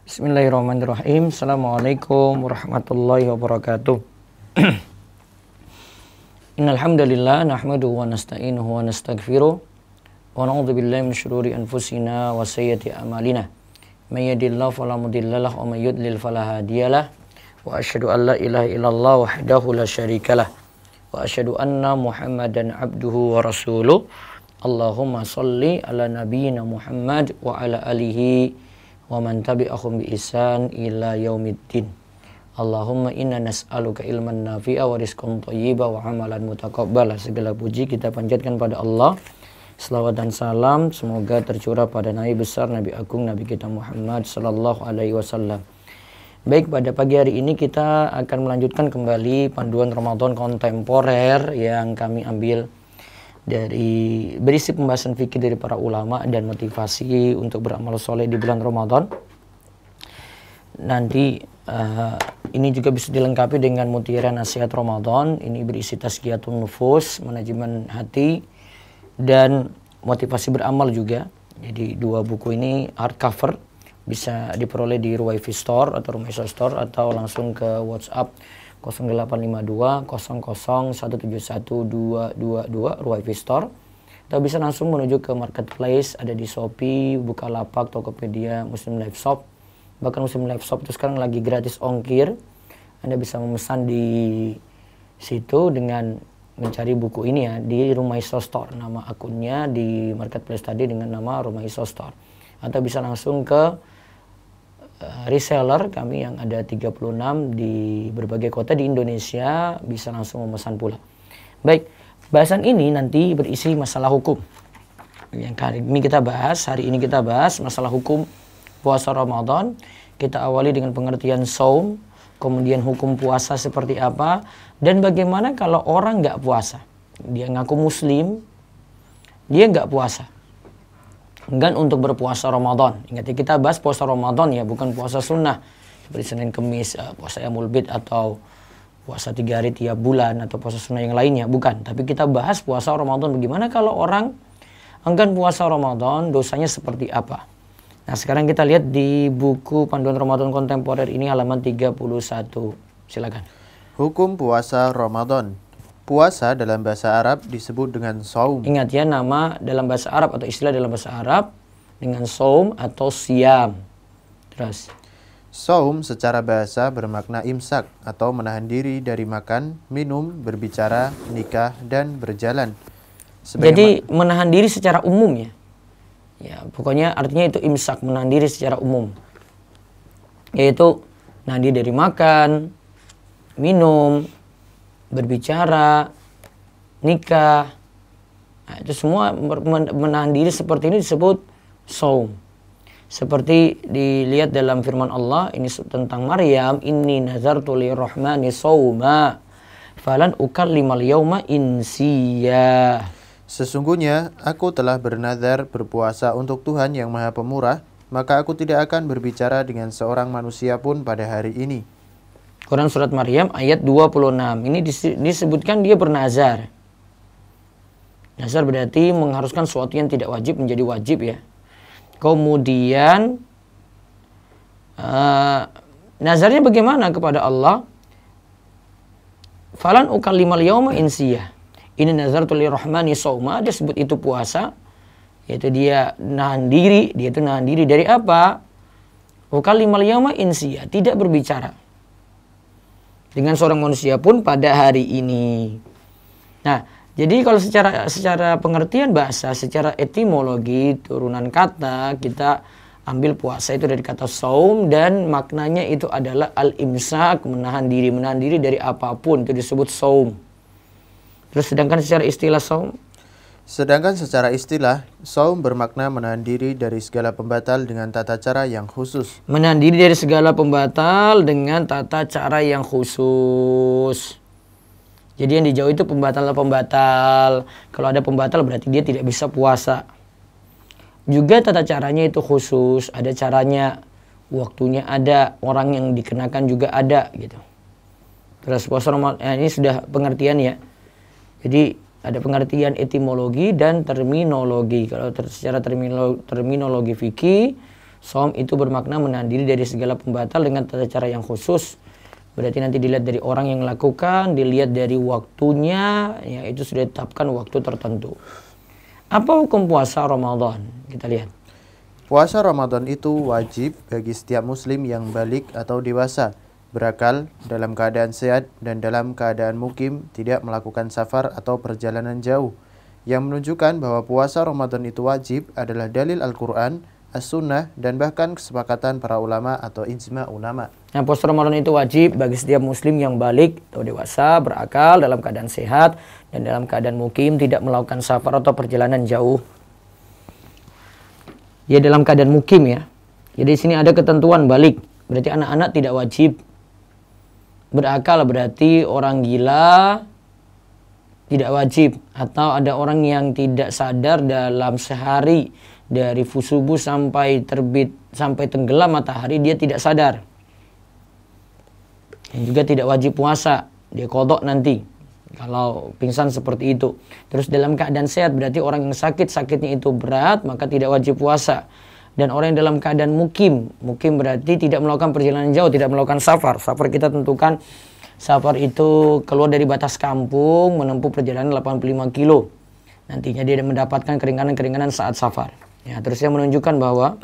Bismillahirrahmanirrahim. Assalamualaikum warahmatullahi wabarakatuh. Innal hamdalillah nahmaduhu wa nasta'inuhu wa nastaghfiruh wa na'udzu billahi min syururi anfusina wa sayyiati a'malina. May yahdihillahu fala mudhillalah wa may yudlil fala hadiyalah. Wa asyhadu an la ilaha illallah wahdahu la syarikalah. Wa asyhadu anna Muhammadan abduhu wa rasuluh. Allahumma shalli ala nabiyyina Muhammad wa ala alihi wa man tabi'ahum bi ihsan ila yaumiddin. Allahumma inna nas'aluka ilman nafi'a wa rizqan thayyiba wa amalan mutaqabbala. Segala puji kita panjatkan pada Allah. Selawat dan salam semoga tercurah pada Nabi besar, Nabi agung, Nabi kita Muhammad sallallahu alaihi wasallam. Baik, pada pagi hari ini kita akan melanjutkan kembali panduan Ramadan kontemporer yang kami ambil dari berisi pembahasan fikih dari para ulama dan motivasi untuk beramal soleh di bulan Ramadan. Nanti ini juga bisa dilengkapi dengan mutiara nasihat Ramadan. Ini berisi tazkiyatun nufus, manajemen hati, dan motivasi beramal juga. Jadi dua buku ini hardcover, bisa diperoleh di Ruwaifi Store atau Rumah Iso Store, atau langsung ke WhatsApp 0852 00 171 222 Ruwaifi Store, atau bisa langsung menuju ke marketplace, ada di Shopee, Bukalapak, Tokopedia, Muslim Life Shop. Bahkan Muslim Life Shop itu sekarang lagi gratis ongkir. Anda bisa memesan di situ dengan mencari buku ini ya di Rumah Iso Store. Nama akunnya di marketplace tadi dengan nama Rumah Iso Store. Atau bisa langsung ke reseller kami yang ada 36 di berbagai kota di Indonesia, bisa langsung memesan pula. Baik, bahasan ini nanti berisi masalah hukum. Yang hari ini kita bahas masalah hukum puasa Ramadan. Kita awali dengan pengertian saum, kemudian hukum puasa seperti apa, dan bagaimana kalau orang nggak puasa. Dia ngaku muslim, dia nggak puasa, enggan untuk berpuasa Ramadan. Ingat ya, kita bahas puasa Ramadan ya, bukan puasa sunnah seperti Senin Kemis, puasa Yaumul Bid, atau puasa 3 hari tiap bulan, atau puasa sunnah yang lainnya, bukan. Tapi kita bahas puasa Ramadan. Bagaimana kalau orang enggan puasa Ramadan, dosanya seperti apa? Nah, sekarang kita lihat di buku Panduan Ramadan Kontemporer ini halaman 31. Silakan. Hukum puasa Ramadan. Puasa dalam bahasa Arab disebut dengan saum. Ingat ya, nama dalam bahasa Arab atau istilah dalam bahasa Arab dengan saum atau siam. Terus. Saum secara bahasa bermakna imsak atau menahan diri dari makan, minum, berbicara, nikah, dan berjalan. Jadi menahan diri secara umum ya. Ya, pokoknya artinya itu imsak, menahan diri secara umum. Yaitu nahan diri dari makan, minum, berbicara, nikah. Nah, itu semua menahan diri seperti ini disebut saum. Seperti dilihat dalam firman Allah ini tentang Maryam, inni nazartu lirrahmani sauma falan ukallimal yauma insiya. Sesungguhnya aku telah bernazar berpuasa untuk Tuhan yang Maha Pemurah, maka aku tidak akan berbicara dengan seorang manusia pun pada hari ini. Quran Surat Maryam ayat 26. Ini disebutkan dia bernazar. Nazar berarti mengharuskan sesuatu yang tidak wajib menjadi wajib ya. Kemudian nazarnya bagaimana kepada Allah? Falan ukallimal yauma insiyah. Ini nazartu lirrahmani sauma, dia sebut itu puasa. Yaitu dia nahan diri, dia itu nahan diri dari apa? Ukallimal yauma insiyah, tidak berbicara dengan seorang manusia pun pada hari ini. Nah, jadi kalau secara pengertian bahasa, secara etimologi, turunan kata, kita ambil puasa itu dari kata saum, dan maknanya itu adalah al-imsak, menahan diri dari apapun, itu disebut saum. Terus sedangkan secara istilah, saum bermakna menahan diri dari segala pembatal dengan tata cara yang khusus. Menahan diri dari segala pembatal dengan tata cara yang khusus. Jadi yang dijauhi itu pembatal. Kalau ada pembatal berarti dia tidak bisa puasa. Juga tata caranya itu khusus. Ada caranya, waktunya ada, orang yang dikenakan juga ada gitu. Terus puasa Ramadan, ini sudah pengertian ya. Jadi ada pengertian etimologi dan terminologi. Kalau secara terminologi fikih, Som itu bermakna menahan diri dari segala pembatal dengan tata cara yang khusus. Berarti nanti dilihat dari orang yang melakukan, dilihat dari waktunya, ya itu sudah ditetapkan waktu tertentu. Apa hukum puasa Ramadan? Kita lihat. Puasa Ramadan itu wajib bagi setiap muslim yang balik atau dewasa, berakal, dalam keadaan sehat, dan dalam keadaan mukim, tidak melakukan safar atau perjalanan jauh. Yang menunjukkan bahwa puasa Ramadan itu wajib adalah dalil Al-Quran, As-Sunnah, dan bahkan kesepakatan para ulama atau ijma ulama. Nah, puasa Ramadan itu wajib bagi setiap muslim yang balik atau dewasa, berakal, dalam keadaan sehat, dan dalam keadaan mukim, tidak melakukan safar atau perjalanan jauh. Ya, dalam keadaan mukim ya. Jadi di sini ada ketentuan balik, berarti anak-anak tidak wajib. Berakal berarti orang gila tidak wajib, atau ada orang yang tidak sadar dalam sehari dari subuh sampai terbit sampai tenggelam matahari dia tidak sadar. Dan juga tidak wajib puasa, dia qadha nanti kalau pingsan seperti itu. Terus dalam keadaan sehat berarti orang yang sakitnya itu berat, maka tidak wajib puasa. Dan orang yang dalam keadaan mukim berarti tidak melakukan perjalanan jauh, tidak melakukan safar. Safar kita tentukan, safar itu keluar dari batas kampung menempuh perjalanan 85 kilo. Nantinya dia mendapatkan keringanan-keringanan saat safar. Ya, terus yang menunjukkan bahwa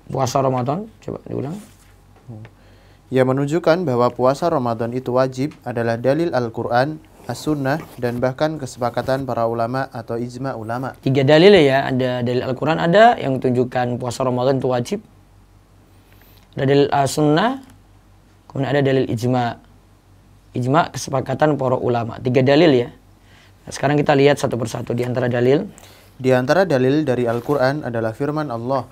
puasa Ramadan, coba diulang. Yang menunjukkan bahwa puasa Ramadan itu wajib adalah dalil Al-Quran, As-Sunnah, dan bahkan kesepakatan para ulama atau ijma ulama. 3 dalil ya, ada dalil Al-Quran ada yang menunjukkan puasa Ramadan itu wajib. Ada dalil As-Sunnah, kemudian ada dalil ijma. Ijma kesepakatan para ulama. 3 dalil ya. Nah, sekarang kita lihat satu persatu di antara dalil. Di antara dalil dari Al-Quran adalah firman Allah.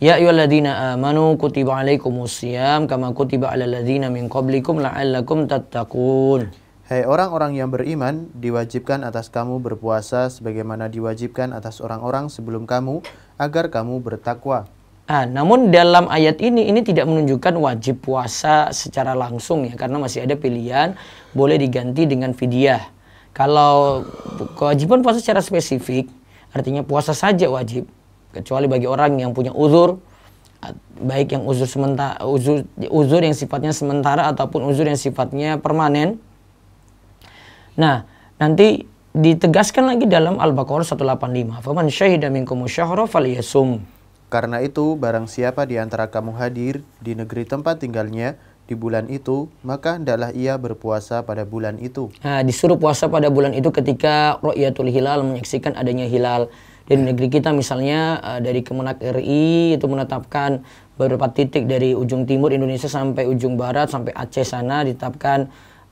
Ya ayyuhalladzina amanu kutiba alaikumusiyam kama kutiba alal ladzina min qablikum la'allakum tattaqun. Hai orang-orang yang beriman, diwajibkan atas kamu berpuasa sebagaimana diwajibkan atas orang-orang sebelum kamu agar kamu bertakwa. Namun dalam ayat ini tidak menunjukkan wajib puasa secara langsung ya, karena masih ada pilihan, boleh diganti dengan fidyah. Kalau kewajiban puasa secara spesifik, artinya puasa saja wajib, kecuali bagi orang yang punya uzur, baik yang uzur sementara, uzur yang sifatnya sementara ataupun uzur yang sifatnya permanen. Nah, nanti ditegaskan lagi dalam Al-Baqarah 185, "Faman syahida minkumus syahra falyasum." Karena itu, barang siapa di antara kamu hadir di negeri tempat tinggalnya di bulan itu, maka hendaklah ia berpuasa pada bulan itu. Nah, disuruh puasa pada bulan itu ketika ru'yatul hilal, menyaksikan adanya hilal. Dan negeri kita misalnya dari Kemenak RI itu menetapkan beberapa titik dari ujung timur Indonesia sampai ujung barat, sampai Aceh sana ditetapkan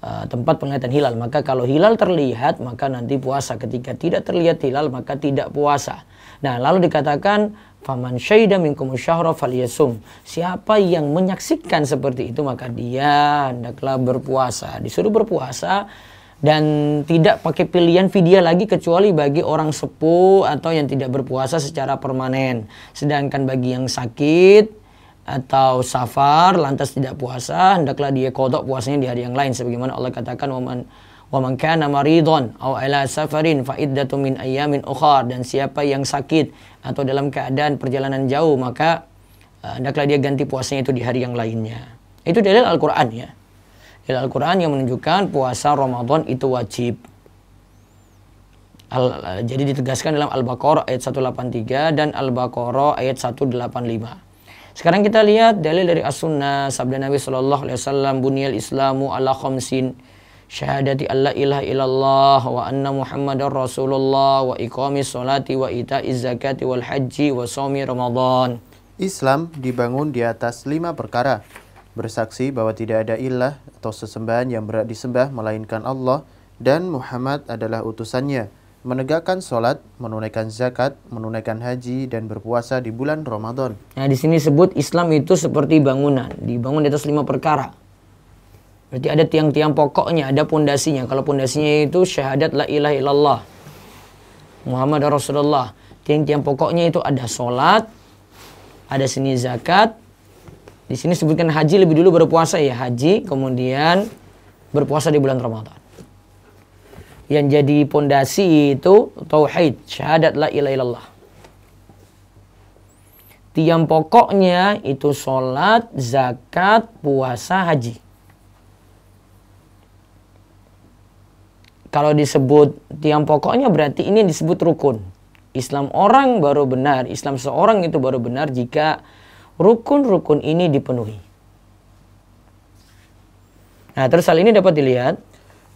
tempat penglihatan hilal. Maka kalau hilal terlihat, maka nanti puasa. Ketika tidak terlihat hilal, maka tidak puasa. Nah, lalu dikatakan faman syahida minkumus syahra falyasum. Siapa yang menyaksikan seperti itu, maka dia hendaklah berpuasa. Disuruh berpuasa dan tidak pakai pilihan fidyah lagi kecuali bagi orang sepuh atau yang tidak berpuasa secara permanen. Sedangkan bagi yang sakit atau safar lantas tidak puasa, hendaklah dia qadha puasanya di hari yang lain, sebagaimana Allah katakan wa man kana maridon aw ala safarin fa iddatun min ayyamin ukhar. Dan siapa yang sakit atau dalam keadaan perjalanan jauh, maka hendaklah dia ganti puasanya itu di hari yang lainnya. Itu dalil Al-Qur'an ya. Dalil Al-Qur'an yang menunjukkan puasa Ramadan itu wajib. Jadi ditegaskan dalam Al-Baqarah ayat 183 dan Al-Baqarah ayat 185. Sekarang kita lihat dalil dari As-Sunnah, sabda Nabi sallallahu alaihi wasallam, "Bunyal Islamu ala khamsin, syahadati alla ilaha illallah wa anna Muhammadar Rasulullah wa iqamis sholati wa ita'iz zakati wal haji wa shaumi Ramadan." Islam dibangun di atas 5 perkara. Bersaksi bahwa tidak ada ilah atau sesembahan yang berhak disembah melainkan Allah dan Muhammad adalah utusannya. Menegakkan sholat, menunaikan zakat, menunaikan haji, dan berpuasa di bulan Ramadan. Nah, di sini sebut Islam itu seperti bangunan, dibangun di atas 5 perkara. Berarti ada tiang-tiang pokoknya, ada pondasinya. Kalau pondasinya itu syahadat la ilaha illallah Muhammad Rasulullah. Tiang-tiang pokoknya itu ada sholat, ada sini zakat. Di sini sebutkan haji, lebih dulu berpuasa ya, haji, kemudian berpuasa di bulan Ramadan. Yang jadi pondasi itu tauhid, syahadat la ilaha illallah. tiang pokoknya itu sholat, zakat, puasa, haji. Kalau disebut tiang pokoknya berarti ini disebut rukun. Islam orang baru benar, Islam seorang itu baru benar jika rukun-rukun ini dipenuhi. Nah, terus hal ini dapat dilihat.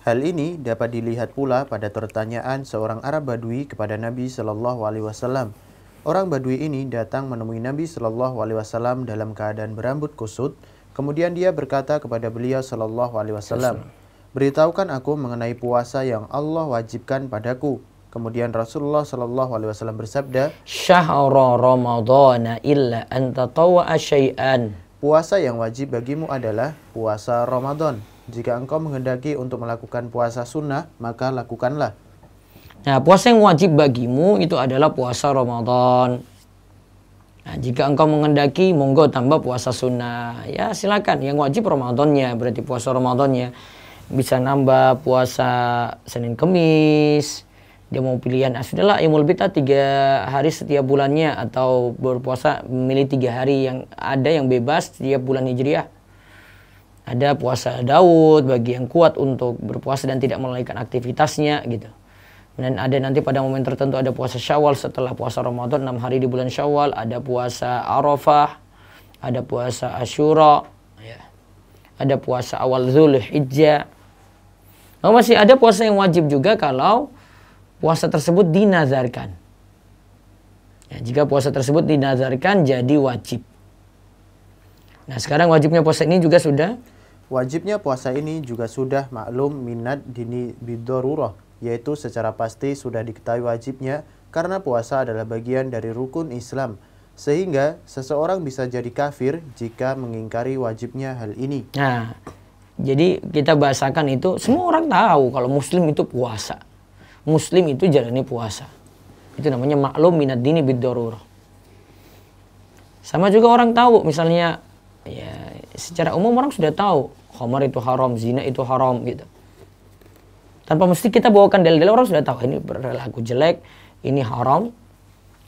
Hal ini dapat dilihat pula pada pertanyaan seorang Arab Badui kepada Nabi Shallallahu Alaihi Wasallam. Orang Badui ini datang menemui Nabi Shallallahu Alaihi Wasallam dalam keadaan berambut kusut. Kemudian dia berkata kepada beliau Shallallahu Alaihi Wasallam, "Beritahukan aku mengenai puasa yang Allah wajibkan padaku." Kemudian Rasulullah Shallallahu Alaihi Wasallam bersabda, "Syahra Ramadhana illa an tatawwa'a syai'an." Puasa yang wajib bagimu adalah puasa Ramadan. Jika engkau menghendaki untuk melakukan puasa sunnah, maka lakukanlah. Nah, puasa yang wajib bagimu itu adalah puasa Ramadan. Nah, jika engkau menghendaki, monggo tambah puasa sunnah. Ya silakan, yang wajib Ramadannya, berarti puasa Ramadannya. Bisa nambah puasa Senin Kemis. Dia mau pilihan, sudahlah yang bidah 3 hari setiap bulannya, atau berpuasa memilih 3 hari, yang ada yang bebas setiap bulan Hijriah. Ada puasa Daud bagi yang kuat untuk berpuasa dan tidak melalaikan aktivitasnya gitu. Dan ada nanti pada momen tertentu ada puasa Syawal setelah puasa Ramadan 6 hari di bulan Syawal, ada puasa Arafah, ada puasa Asyura, ya. Ada puasa awal Zulhijjah. Oh, masih ada puasa yang wajib juga kalau puasa tersebut dinazarkan. Ya, jika puasa tersebut dinazarkan jadi wajib. Nah, sekarang wajibnya puasa ini juga sudah. Wajibnya puasa ini juga sudah maklum minad dini bidorurah, yaitu secara pasti sudah diketahui wajibnya karena puasa adalah bagian dari rukun Islam. Sehingga seseorang bisa jadi kafir jika mengingkari wajibnya hal ini. Nah, jadi kita bahasakan itu, semua orang tahu kalau muslim itu puasa. Muslim itu jalani puasa. Itu namanya maklum minad dini bidorurah. Sama juga orang tahu, misalnya ya secara umum orang sudah tahu khamar itu haram, zina itu haram gitu. Tanpa mesti kita bawakan dalil-dalil, orang sudah tahu ini berlaku jelek, ini haram.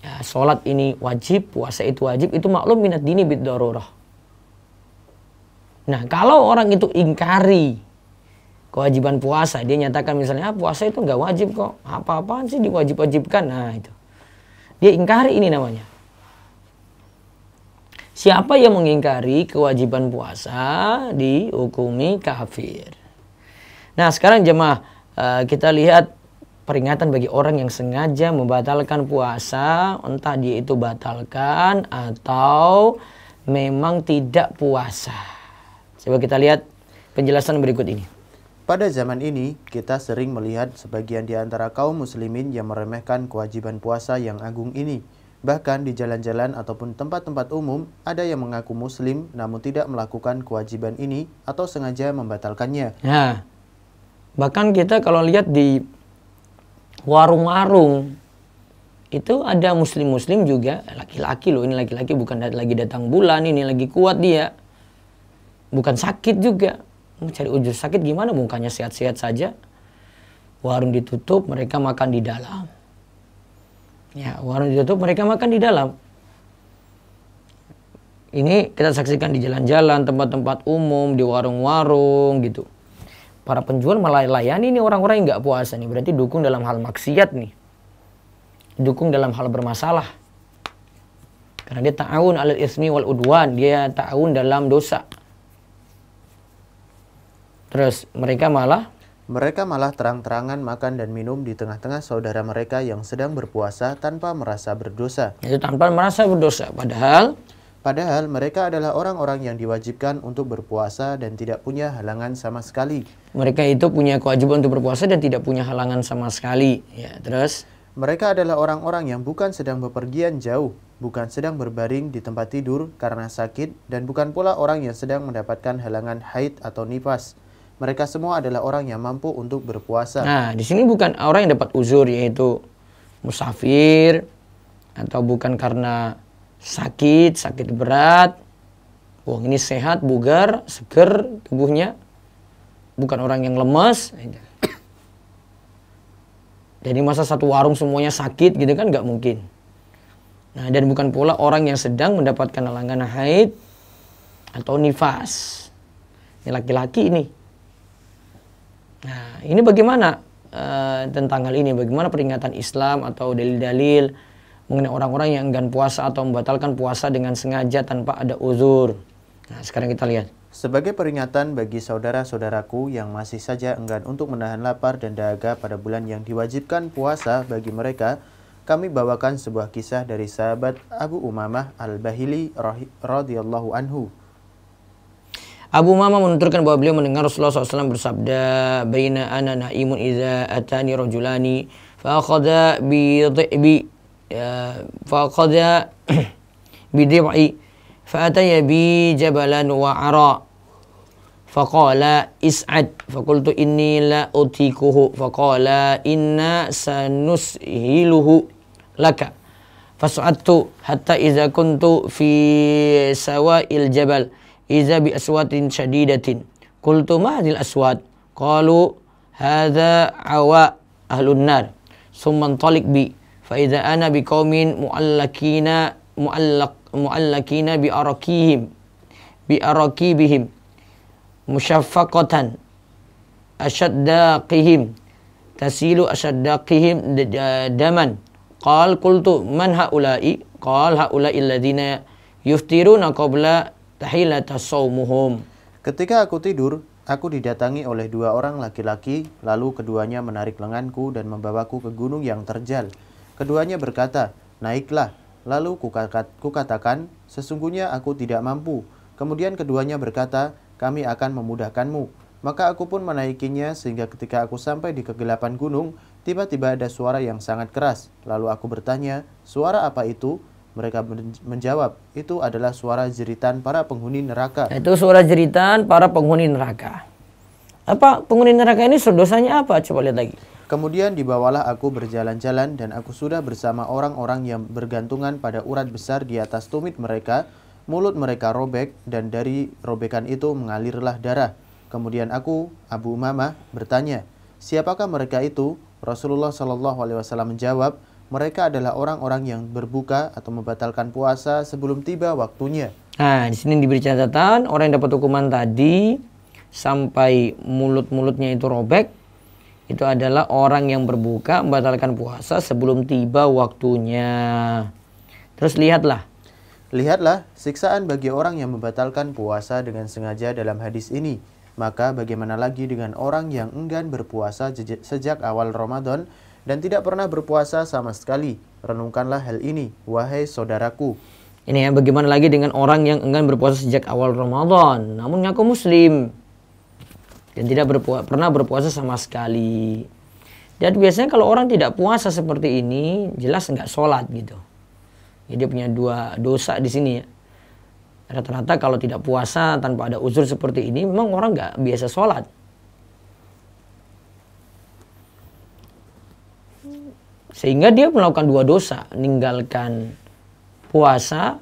Ya, sholat ini wajib, puasa itu wajib, itu maklum minad dini bidorurah. Nah, kalau orang itu ingkari kewajiban puasa, dia nyatakan misalnya puasa itu nggak wajib kok, apa-apaan sih diwajib-wajibkan, nah itu dia ingkari, ini namanya. Siapa yang mengingkari kewajiban puasa dihukumi kafir. Nah, sekarang jemaah, kita lihat peringatan bagi orang yang sengaja membatalkan puasa, entah dia itu batalkan atau memang tidak puasa. Coba kita lihat penjelasan berikut ini. Pada zaman ini, kita sering melihat sebagian di antara kaum muslimin yang meremehkan kewajiban puasa yang agung ini. Bahkan di jalan-jalan ataupun tempat-tempat umum, ada yang mengaku muslim namun tidak melakukan kewajiban ini atau sengaja membatalkannya. Nah, bahkan kita kalau lihat di warung-warung, itu ada muslim-muslim juga, laki-laki loh, ini laki-laki bukan lagi datang bulan, ini lagi kuat dia. Bukan sakit juga. Mencari ujur sakit gimana, mukanya sehat-sehat saja. Warung ditutup, mereka makan di dalam. Ya, warung ditutup, mereka makan di dalam. Ini kita saksikan di jalan-jalan, tempat-tempat umum, di warung-warung gitu. Para penjual malah layani ini orang-orang yang nggak puasa nih, berarti dukung dalam hal maksiat nih. Dukung dalam hal bermasalah. Karena dia ta'awun 'alal ismi wal udwan, dia ta'awun dalam dosa. Terus mereka malah terang-terangan makan dan minum di tengah-tengah saudara mereka yang sedang berpuasa tanpa merasa berdosa. Itu tanpa merasa berdosa. Padahal mereka adalah orang-orang yang diwajibkan untuk berpuasa dan tidak punya halangan sama sekali. Mereka itu punya kewajiban untuk berpuasa dan tidak punya halangan sama sekali. Ya, terus mereka adalah orang-orang yang bukan sedang bepergian jauh, bukan sedang berbaring di tempat tidur karena sakit, dan bukan pula orang yang sedang mendapatkan halangan haid atau nifas. Mereka semua adalah orang yang mampu untuk berpuasa. Nah, di sini bukan orang yang dapat uzur, yaitu musafir, atau bukan karena sakit berat. Wah, ini sehat, bugar, seger tubuhnya. Bukan orang yang lemas. Jadi masa satu warung semuanya sakit gitu kan nggak mungkin. Nah, dan bukan pula orang yang sedang mendapatkan halangan haid atau nifas. Ini laki-laki ini. Nah, ini bagaimana tentang hal ini? Bagaimana peringatan Islam atau dalil-dalil mengenai orang-orang yang enggan puasa atau membatalkan puasa dengan sengaja tanpa ada uzur? Nah, sekarang kita lihat. Sebagai peringatan bagi saudara-saudaraku yang masih saja enggan untuk menahan lapar dan dahaga pada bulan yang diwajibkan puasa bagi mereka, kami bawakan sebuah kisah dari sahabat Abu Umamah Al-Bahili radhiyallahu anhu. Abu Umamah menuturkan bahwa beliau mendengar Rasulullah SAW bersabda, "Baina ana naimun idza atani rajulani fa akhadha bi dhib'i fa ataya bi jabalan wa ara fa qala is'ad fa qultu inni la utikuhu fa qala inna sanushiluhu laka fas'adtu hatta idza kuntu fi sawa'il jabal iza bi aswatin syadidatin qultu ma hadhil aswat qalu hadza awa ahlun nar summa talik bi fa idza ana bi qaumin muallakina bi arakibihim musyaffaqatan ashaddaqihim tasilu ashaddaqihim daman qal qultu man haula'i qal haula'i alladhina yuftiruna qabla tahilata saumuhum. Ketika aku tidur, aku didatangi oleh dua orang laki-laki, lalu keduanya menarik lenganku dan membawaku ke gunung yang terjal. Keduanya berkata, "Naiklah." Lalu kukatakan, "Sesungguhnya aku tidak mampu." Kemudian keduanya berkata, "Kami akan memudahkanmu." Maka aku pun menaikinya sehingga ketika aku sampai di kegelapan gunung, tiba-tiba ada suara yang sangat keras. Lalu aku bertanya, "Suara apa itu?" Mereka menjawab, "Itu adalah suara jeritan para penghuni neraka." Itu suara jeritan para penghuni neraka. Apa penghuni neraka ini dosanya apa? Coba lihat lagi. Kemudian dibawalah aku berjalan-jalan dan aku sudah bersama orang-orang yang bergantungan pada urat besar di atas tumit mereka. Mulut mereka robek dan dari robekan itu mengalirlah darah. Kemudian aku, Abu Umamah, bertanya, "Siapakah mereka itu?" Rasulullah SAW menjawab, "Mereka adalah orang-orang yang berbuka atau membatalkan puasa sebelum tiba waktunya." Nah, di sini diberi catatan orang yang dapat hukuman tadi sampai mulut-mulutnya itu robek, itu adalah orang yang berbuka membatalkan puasa sebelum tiba waktunya. Terus lihatlah. Lihatlah siksaan bagi orang yang membatalkan puasa dengan sengaja dalam hadis ini. Maka bagaimana lagi dengan orang yang enggan berpuasa sejak awal Ramadan dan tidak pernah berpuasa sama sekali. Renungkanlah hal ini, wahai saudaraku. Ini ya, bagaimana lagi dengan orang yang enggan berpuasa sejak awal Ramadan, namun ngaku muslim dan tidak pernah berpuasa sama sekali. Dan biasanya kalau orang tidak puasa seperti ini, jelas nggak sholat gitu. Jadi dia punya dua dosa di sini ya. Rata-rata kalau tidak puasa tanpa ada uzur seperti ini, memang orang nggak biasa sholat. Sehingga dia melakukan dua dosa, meninggalkan puasa,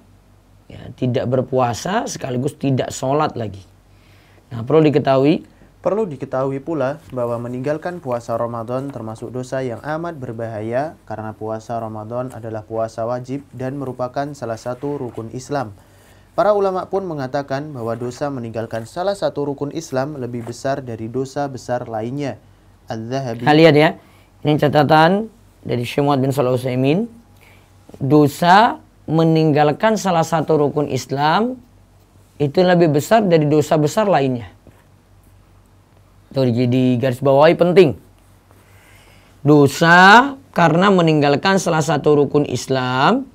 ya, tidak berpuasa, sekaligus tidak sholat lagi. Nah, perlu diketahui Pula bahwa meninggalkan puasa Ramadan termasuk dosa yang amat berbahaya karena puasa Ramadan adalah puasa wajib dan merupakan salah satu rukun Islam. Para ulama pun mengatakan bahwa dosa meninggalkan salah satu rukun Islam lebih besar dari dosa besar lainnya. Az-Zahabi. Lihat ya, ini catatan dari Syekh Muhammad bin Shalih Al-Utsaimin. Dosa meninggalkan salah satu rukun Islam itu lebih besar dari dosa besar lainnya. Tuh, jadi garis bawahi penting. Dosa karena meninggalkan salah satu rukun Islam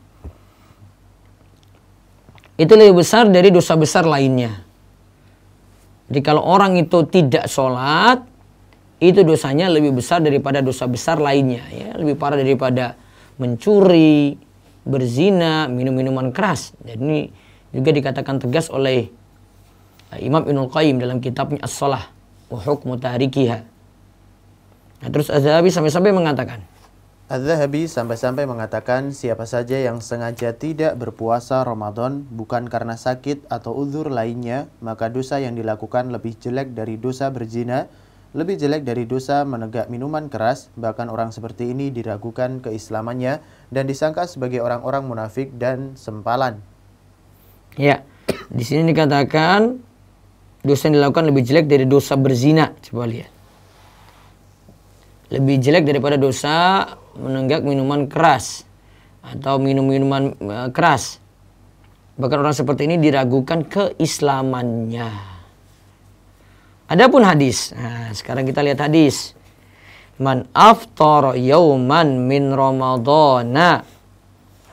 itu lebih besar dari dosa besar lainnya. Jadi kalau orang itu tidak sholat, itu dosanya lebih besar daripada dosa besar lainnya, ya, lebih parah daripada mencuri, berzina, minum minuman keras. Dan ini juga dikatakan tegas oleh Imam Ibnul Qayyim dalam kitabnya As-Shalah wa Hukmu Tarikiha. Nah, terus Az-Zahabi sampai-sampai mengatakan siapa saja yang sengaja tidak berpuasa Ramadan bukan karena sakit atau uzur lainnya, maka dosa yang dilakukan lebih jelek dari dosa berzina, lebih jelek dari dosa menegak minuman keras, bahkan orang seperti ini diragukan keislamannya dan disangka sebagai orang-orang munafik dan sempalan. Ya, di sini dikatakan dosa yang dilakukan lebih jelek dari dosa berzina. Coba lihat. Lebih jelek daripada dosa menenggak minuman keras atau minum minuman keras. Bahkan orang seperti ini diragukan keislamannya. Adapun hadis. Nah, sekarang kita lihat hadis. Man aftara yauman min ramadhana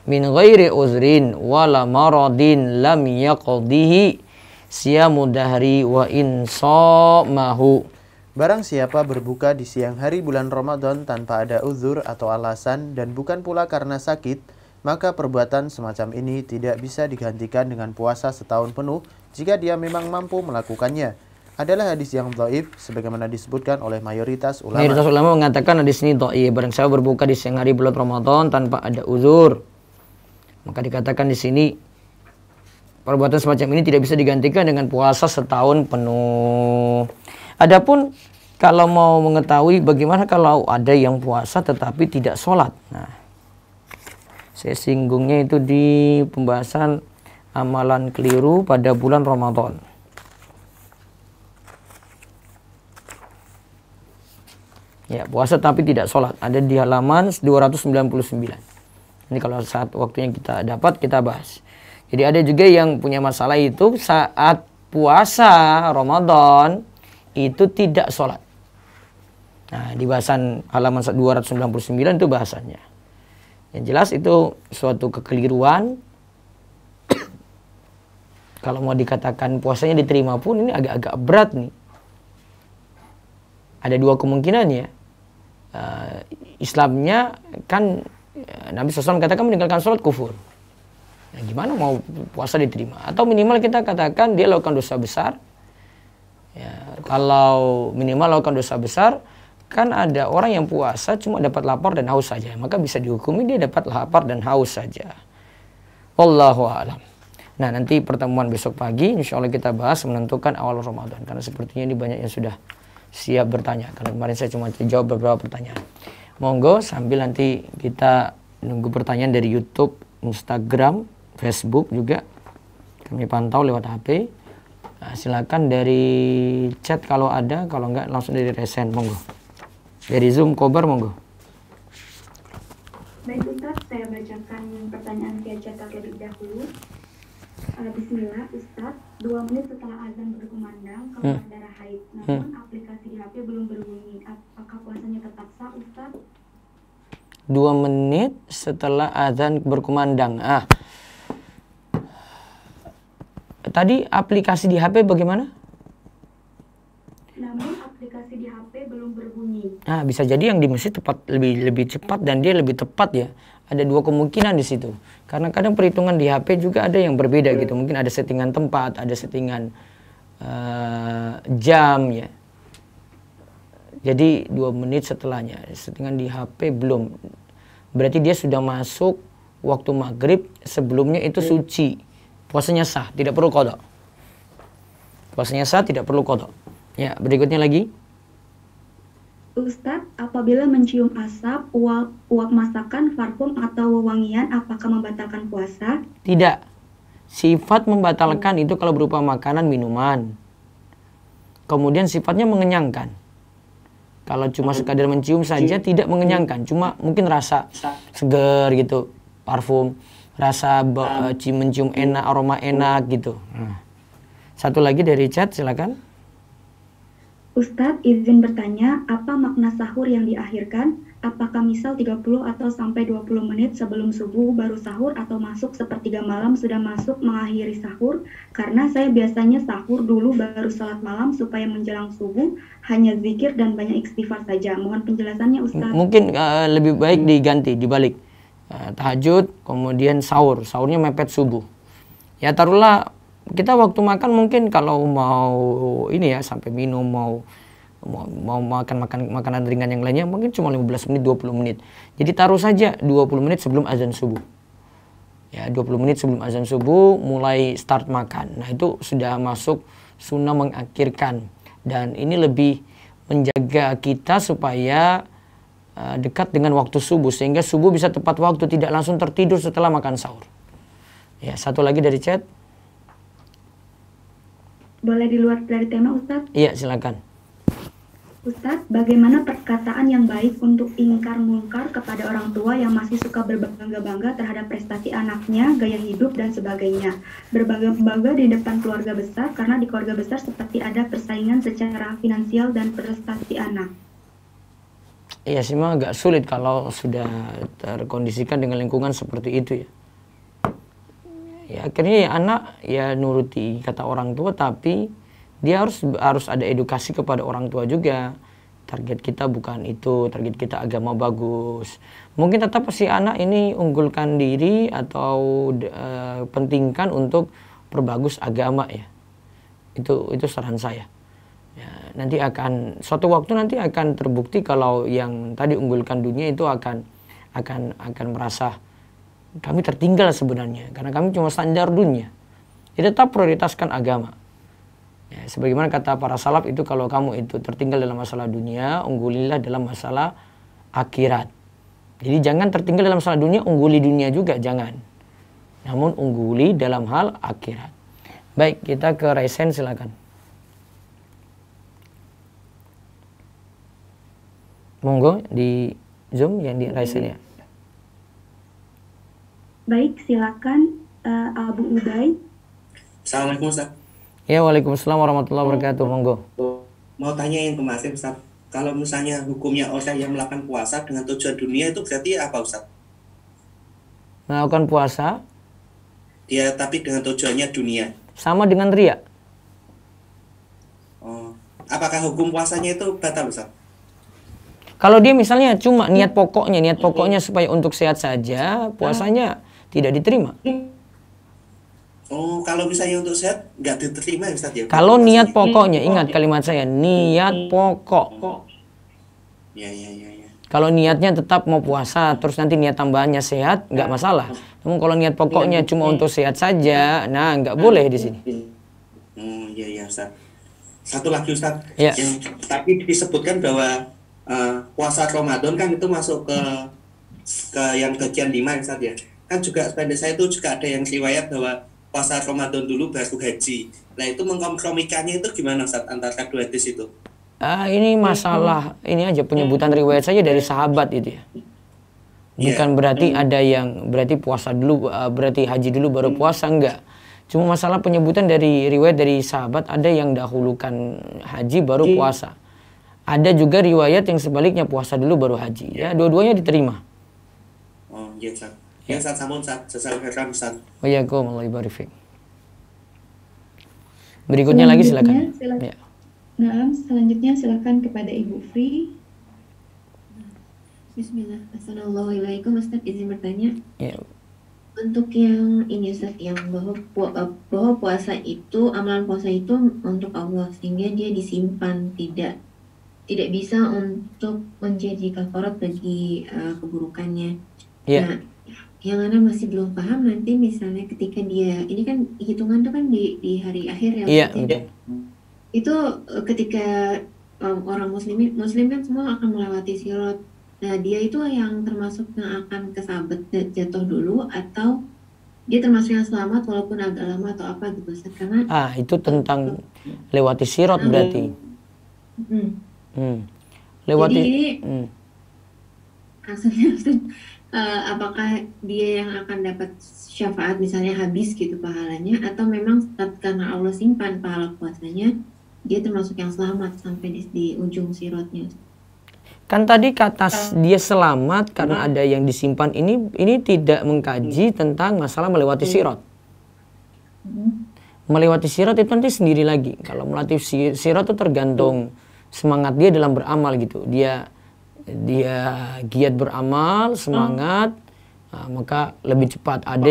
min ghairi uzrin wala maradin lam yaqdihi siyamu dahri wa insamahu. Barang siapa berbuka di siang hari bulan Ramadan tanpa ada uzur atau alasan dan bukan pula karena sakit, maka perbuatan semacam ini tidak bisa digantikan dengan puasa setahun penuh jika dia memang mampu melakukannya. Adalah hadis yang dhaif sebagaimana disebutkan oleh mayoritas ulama. Mayoritas ulama mengatakan hadis ini dhaif. Barang siapa berbuka di siang hari bulan Ramadan tanpa ada uzur, maka dikatakan di sini perbuatan semacam ini tidak bisa digantikan dengan puasa setahun penuh. Adapun kalau mau mengetahui bagaimana kalau ada yang puasa tetapi tidak sholat. Nah, saya singgungnya itu di pembahasan amalan keliru pada bulan Ramadan. Ya, puasa tapi tidak sholat. Ada di halaman 299. Ini kalau saat waktunya kita dapat, kita bahas. Jadi ada juga yang punya masalah itu saat puasa Ramadan itu tidak sholat. Nah, di bahasan halaman 299 itu bahasannya. Yang jelas itu suatu kekeliruan. Kalau mau dikatakan puasanya diterima pun ini agak-agak berat nih. Ada dua kemungkinan ya. Islamnya kan Nabi SAW katakan meninggalkan sholat kufur. Nah, gimana mau puasa diterima? Atau minimal kita katakan dia lakukan dosa besar. Ya, kalau minimal lakukan dosa besar, kan ada orang yang puasa cuma dapat lapar dan haus saja, maka bisa dihukumi dia dapat lapar dan haus saja. Wallahu a'lam. Nah, nanti pertemuan besok pagi insya Allah kita bahas menentukan awal Ramadan, karena sepertinya ini banyak yang sudah siap bertanya, karena kemarin saya cuma jawab beberapa pertanyaan. Monggo sambil nanti kita nunggu pertanyaan dari YouTube, Instagram, Facebook juga kami pantau lewat HP. Nah, silakan dari chat kalau ada, kalau enggak langsung dari resen, monggo. Dari Zoom, Kobar, monggo. Baik Ustaz, saya bacakan pertanyaan via chat terlebih dahulu. Bismillah Ustaz, 2 menit setelah azan berkumandang keluar darah haid, namun aplikasi di HP belum berbunyi. Apakah puasanya tetap sah Ustaz? 2 menit setelah azan berkumandang. Tadi aplikasi di HP bagaimana? Namun aplikasi di HP belum berbunyi. Nah, bisa jadi yang di masjid lebih cepat dan dia lebih tepat ya. Ada 2 kemungkinan di situ. Karena kadang perhitungan di HP juga ada yang berbeda gitu. Mungkin ada settingan tempat, ada settingan jam ya. Jadi 2 menit setelahnya, settingan di HP belum. Berarti dia sudah masuk waktu maghrib, sebelumnya itu suci. Puasanya sah, tidak perlu qada. Puasanya sah, tidak perlu qada. Ya, berikutnya lagi. Ustadz, apabila mencium asap, uap masakan, parfum atau wewangian, apakah membatalkan puasa? Tidak. Sifat membatalkan itu kalau berupa makanan, minuman. Kemudian sifatnya mengenyangkan. Kalau cuma sekadar mencium saja tidak mengenyangkan. Cuma mungkin rasa segar gitu, parfum. Rasa mencium enak, aroma enak gitu. Satu lagi dari chat, silakan. Ustadz, izin bertanya, apa makna sahur yang diakhirkan? Apakah misal 30 atau sampai 20 menit sebelum subuh baru sahur, atau masuk sepertiga malam sudah masuk mengakhiri sahur? Karena saya biasanya sahur dulu baru salat malam supaya menjelang subuh hanya zikir dan banyak istighfar saja. Mohon penjelasannya Ustadz. Mungkin lebih baik diganti, dibalik. Tahajud, kemudian sahur. Sahurnya mepet subuh. Ya taruhlah kita waktu makan mungkin kalau mau ini ya sampai minum mau makan makanan ringan yang lainnya mungkin cuma 15 menit 20 menit. Jadi taruh saja 20 menit sebelum azan subuh. Ya 20 menit sebelum azan subuh mulai start makan. Nah itu sudah masuk sunnah mengakhirkan dan ini lebih menjaga kita supaya dekat dengan waktu subuh, sehingga subuh bisa tepat waktu, tidak langsung tertidur setelah makan sahur. Ya, satu lagi dari chat. Boleh di luar dari tema, Ustadz? Iya, silakan. Ustadz, bagaimana perkataan yang baik untuk ingkar mungkar kepada orang tua yang masih suka berbangga-bangga terhadap prestasi anaknya, gaya hidup, dan sebagainya? Berbangga-bangga di depan keluarga besar, karena di keluarga besar seperti ada persaingan secara finansial dan prestasi anak. Iya sih, mah agak sulit kalau sudah terkondisikan dengan lingkungan seperti itu ya. Ya akhirnya anak ya nuruti kata orang tua, tapi dia harus ada edukasi kepada orang tua juga. Target kita bukan itu, target kita agama bagus. Mungkin tetap si anak ini unggulkan diri atau pentingkan untuk perbagus agama ya. Itu saran saya. Ya, nanti suatu waktu nanti akan terbukti kalau yang tadi unggulkan dunia itu akan merasa kami tertinggal sebenarnya karena kami cuma standar dunia. Jadi tetap prioritaskan agama. Ya, sebagaimana kata para salaf itu, kalau kamu itu tertinggal dalam masalah dunia, unggulilah dalam masalah akhirat. Jadi jangan tertinggal dalam masalah dunia, ungguli dunia juga, jangan. Namun ungguli dalam hal akhirat. Baik, kita ke Raisen, silakan. Monggo di Zoom yang di Raisen ya. Baik, silakan Abu Uday. Assalamualaikum Ustaz. Ya, waalaikumsalam warahmatullahi wabarakatuh. Monggo. Mau tanya yang kemarin Ustaz, kalau misalnya hukumnya orang yang melakukan puasa dengan tujuan dunia itu berarti apa Ustaz? Melakukan puasa Dia tapi dengan tujuannya dunia. sama dengan riya. Oh, apakah hukum puasanya itu batal Ustaz? Kalau dia misalnya cuma niat pokoknya supaya untuk sehat saja, puasanya tidak diterima. Oh, kalau misalnya untuk sehat nggak diterima ya Ustaz ya? Kalau niat pokoknya, ingat kalimat saya, niat pokok. Ya. Kalau niatnya tetap mau puasa, terus nanti niat tambahannya sehat, nggak masalah. Namun kalau niat pokoknya cuma untuk sehat saja, nah nggak boleh di sini. Oh, iya Ustaz. Satu lagi Ustaz, Ya. yang tadi disebutkan bahwa puasa Ramadan kan itu masuk ke yang bagian 5 ya Ustaz ya. Kan juga sependek saya itu juga ada yang riwayat bahwa puasa Ramadan dulu baru haji. Nah itu mengkompromikannya itu gimana Ustaz antara kedua hadis itu? Ini masalah, ini aja penyebutan riwayat saja dari sahabat itu ya. Bukan berarti ada yang berarti puasa dulu, berarti haji dulu baru puasa, enggak. Cuma masalah penyebutan dari riwayat dari sahabat, ada yang dahulukan haji baru puasa. Ada juga riwayat yang sebaliknya, puasa dulu baru haji. Ya, dua-duanya diterima. Oh iya Ustaz. Ya Ustaz, sampun Ustaz, jazakallahu Ustaz. Waalaikumsalam warahmatullahi wabarakatuh. Berikutnya lagi silakan. Ya. Nah, selanjutnya silakan kepada Ibu Fri. Bismillah. Assalamualaikum Ustaz, izin bertanya. Ya. Untuk yang ini Ustaz, yang bahwa puasa itu, amalan puasa itu untuk Allah, sehingga dia disimpan, tidak bisa untuk menjadi kafarat bagi keburukannya. Ya. Nah, yang Ana masih belum paham nanti misalnya ketika dia, ini kan hitungan itu kan di hari akhir ya. Iya. Itu ketika orang muslim kan semua akan melewati sirat. Nah, dia itu yang termasuk yang akan kesabet jatuh dulu, atau dia termasuk yang selamat walaupun agak lama atau apa gitu Ustaz? Karena itu tentang lewati sirat berarti. Lewati. Jadi ini maksudnya Ustaz, apakah dia yang akan dapat syafaat misalnya habis gitu pahalanya, atau memang karena Allah simpan pahala puasanya dia termasuk yang selamat sampai di ujung siratnya? Kan tadi kata dia selamat karena ada yang disimpan, ini tidak mengkaji tentang masalah melewati sirat. Melewati sirat itu nanti sendiri lagi. Kalau melewati sirat itu tergantung semangat dia dalam beramal gitu. Dia giat beramal, semangat, maka lebih cepat. Ada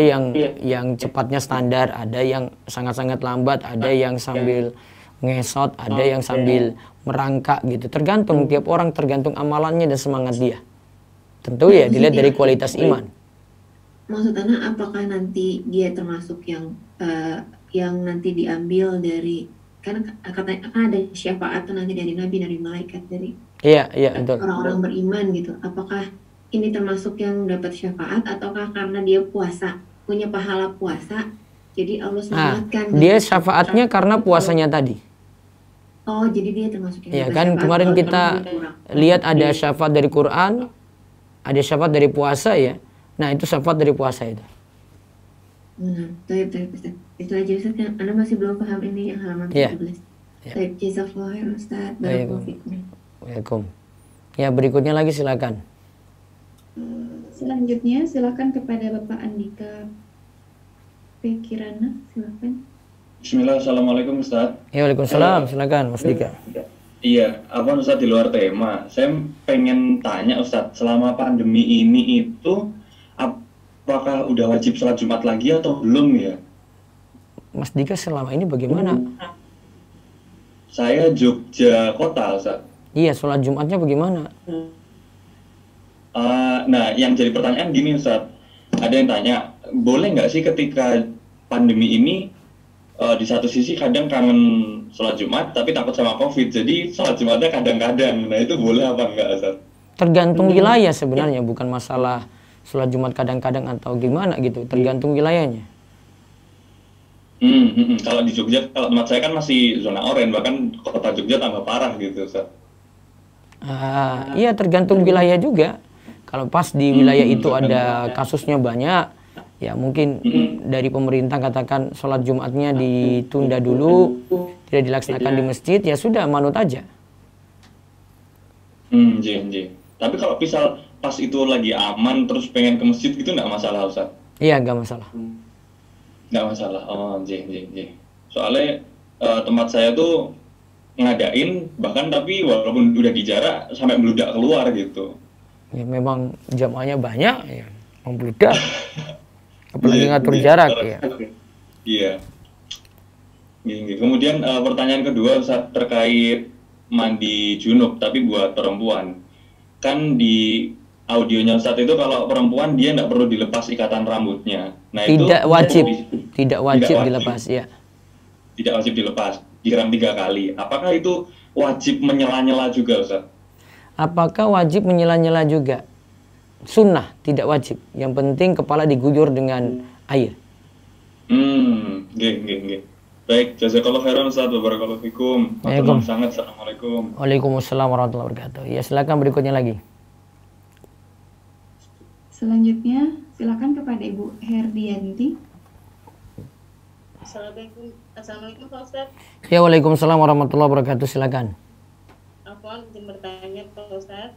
yang cepatnya standar, ada yang sangat-sangat lambat, ada yang sambil ngesot, ada yang sambil merangkak gitu. Tergantung tiap orang, tergantung amalannya dan semangat dia. Tentu ya dilihat dari kualitas iman. Maksud Ana, apakah nanti dia termasuk yang nanti diambil dari karena katanya akan ada syafaat nanti dari nabi, dari malaikat, dari Iya, betul. orang-orang beriman gitu. Apakah ini termasuk yang dapat syafaat ataukah karena dia puasa, punya pahala puasa, jadi Allah Nah, selamatkan dia gitu. syafaatnya karena puasanya tadi. Oh, jadi dia termasuk yang Ya dapat kan syafaat kemarin walaupun kita dia kurang. lihat ada syafaat dari Quran, ada syafaat dari puasa ya. Nah, itu syafaat dari puasa itu. Baik, Ustaz. Itu aja Ustaz, kan Anda masih belum paham ini yang halaman Iya. 17. Iya. Baik, jazakallahu khairan Ustaz. Baik. Barakallahu fikum. Waalaikum. Ya, berikutnya lagi silakan. Selanjutnya silakan kepada Bapak Andika Pekirana, silakan. Bismillah, Assalamualaikum Ustaz. Ya, waalaikumsalam. Silakan Mas Dika. Iya, apa Ustaz di luar tema? Saya pengen tanya Ustaz, selama pandemi ini itu apakah udah wajib sholat Jumat lagi atau belum ya? Mas Dika selama ini bagaimana? Saya Jogja kota Ustaz. Iya, sholat Jumatnya bagaimana? Nah, yang jadi pertanyaan gini Ustaz, ada yang tanya, boleh nggak sih ketika pandemi ini di satu sisi kadang kangen sholat Jumat tapi takut sama COVID, jadi sholat Jumatnya kadang-kadang. Nah, itu boleh apa enggak Ustaz? Tergantung wilayah sebenarnya, bukan masalah sholat Jumat kadang-kadang atau gimana gitu, tergantung wilayahnya. Kalau di Jogja, kalau tempat saya kan masih zona oranye, bahkan kota Jogja tambah parah gitu Ustaz. Iya, tergantung wilayah juga. Kalau pas di wilayah itu ada kasusnya banyak, ya mungkin dari pemerintah katakan sholat Jumatnya ditunda dulu, tidak dilaksanakan di masjid, ya sudah manut aja. Tapi kalau misal pas itu lagi aman terus pengen ke masjid gitu nggak masalah Ustaz? Iya, nggak masalah. Nggak masalah. Soalnya tempat saya tuh ngadain bahkan tapi walaupun udah dijarak sampai meludak keluar gitu. Ya memang jamaahnya banyak, ya membludak. Apalagi ngatur jarak ya. Iya. Kemudian pertanyaan kedua Ustaz, terkait mandi junub tapi buat perempuan. Kan di audionya Ustaz itu kalau perempuan dia nggak perlu dilepas ikatan rambutnya. Nah, Tidak wajib, tidak Tidak wajib wajib. dilepas ya. Tidak wajib dilepas, disiram 3 kali. Apakah itu wajib menyela-nyela juga Ustaz? Apakah wajib menyela-nyela juga? Sunnah, tidak wajib. Yang penting kepala diguyur dengan air. Baik, jazakallahu khairan Ustaz, barakallahu fikum. Matur sangat. Assalamualaikum. Waalaikumsalam warahmatullahi wabarakatuh. Ya, silakan berikutnya lagi. Selanjutnya silakan kepada Ibu Herdianti. Assalamualaikum Pak Ustaz. Ya, waalaikumsalam warahmatullahi wabarakatuh. Silakan. Aku izin bertanya Pak Ustaz.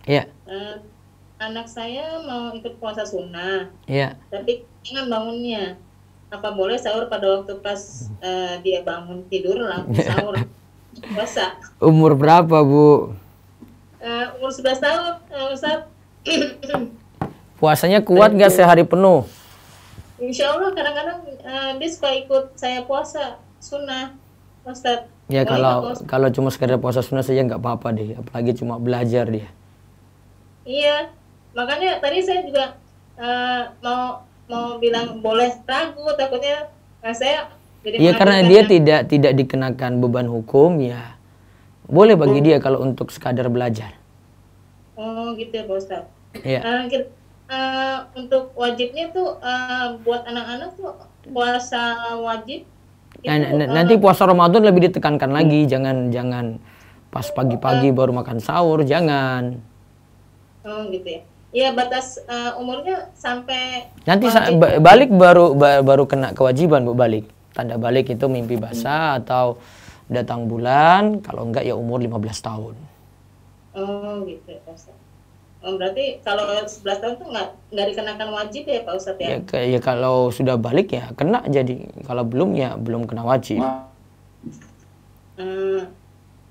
Ya. Anak saya mau ikut puasa sunnah. Ya. Tapi ingat bangunnya. Apa boleh sahur pada waktu pas dia bangun tidur langsung sahur puasa? Umur berapa, Bu? Umur 11 tahun, Ustaz. Puasanya kuat nggak sehari penuh? Insya Allah kadang-kadang dia suka ikut saya puasa sunnah, Ustaz. Ya, kalau cuma sekedar puasa sunnah saja nggak apa-apa deh, apalagi cuma belajar dia. Iya, makanya tadi saya juga mau bilang boleh, ragu takutnya saya jadi. Iya, karena dia tidak dikenakan beban hukum, ya boleh bagi dia kalau untuk sekadar belajar. Oh gitu ya Pak Ustaz. Iya. Untuk wajibnya tuh buat anak-anak tuh puasa wajib. Nanti puasa Ramadan lebih ditekankan lagi, jangan pas pagi-pagi baru makan sahur, jangan. Oh gitu ya. Ya batas umurnya sampai nanti balik baru kena kewajiban, Bu, balik. Tanda balik itu mimpi basah atau datang bulan, kalau enggak ya umur 15 tahun. Oh gitu ya Pak Ustaz. Oh, berarti kalau 11 tahun tuh nggak dikenakan wajib ya Pak Ustaz ya? Ya kalau sudah balik ya kena, jadi kalau belum ya belum kena wajib.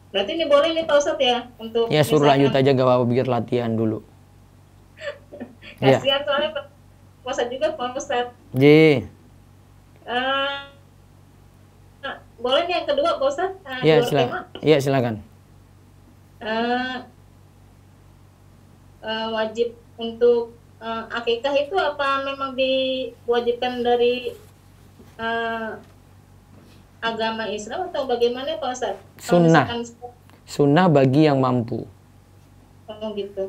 Berarti ini boleh nih Pak Ustaz ya untuk ya suruh lanjut aja, gak apa-apa, biar latihan dulu. Kasihan soalnya puasa juga Pak Ustaz. Boleh nih yang kedua Pak Ustaz? Ya silakan. Wajib untuk akikah itu apa memang diwajibkan dari agama Islam atau bagaimana Pak Ustadz? Sunnah. Kalau misalkan, Sunnah bagi yang mampu. oh gitu.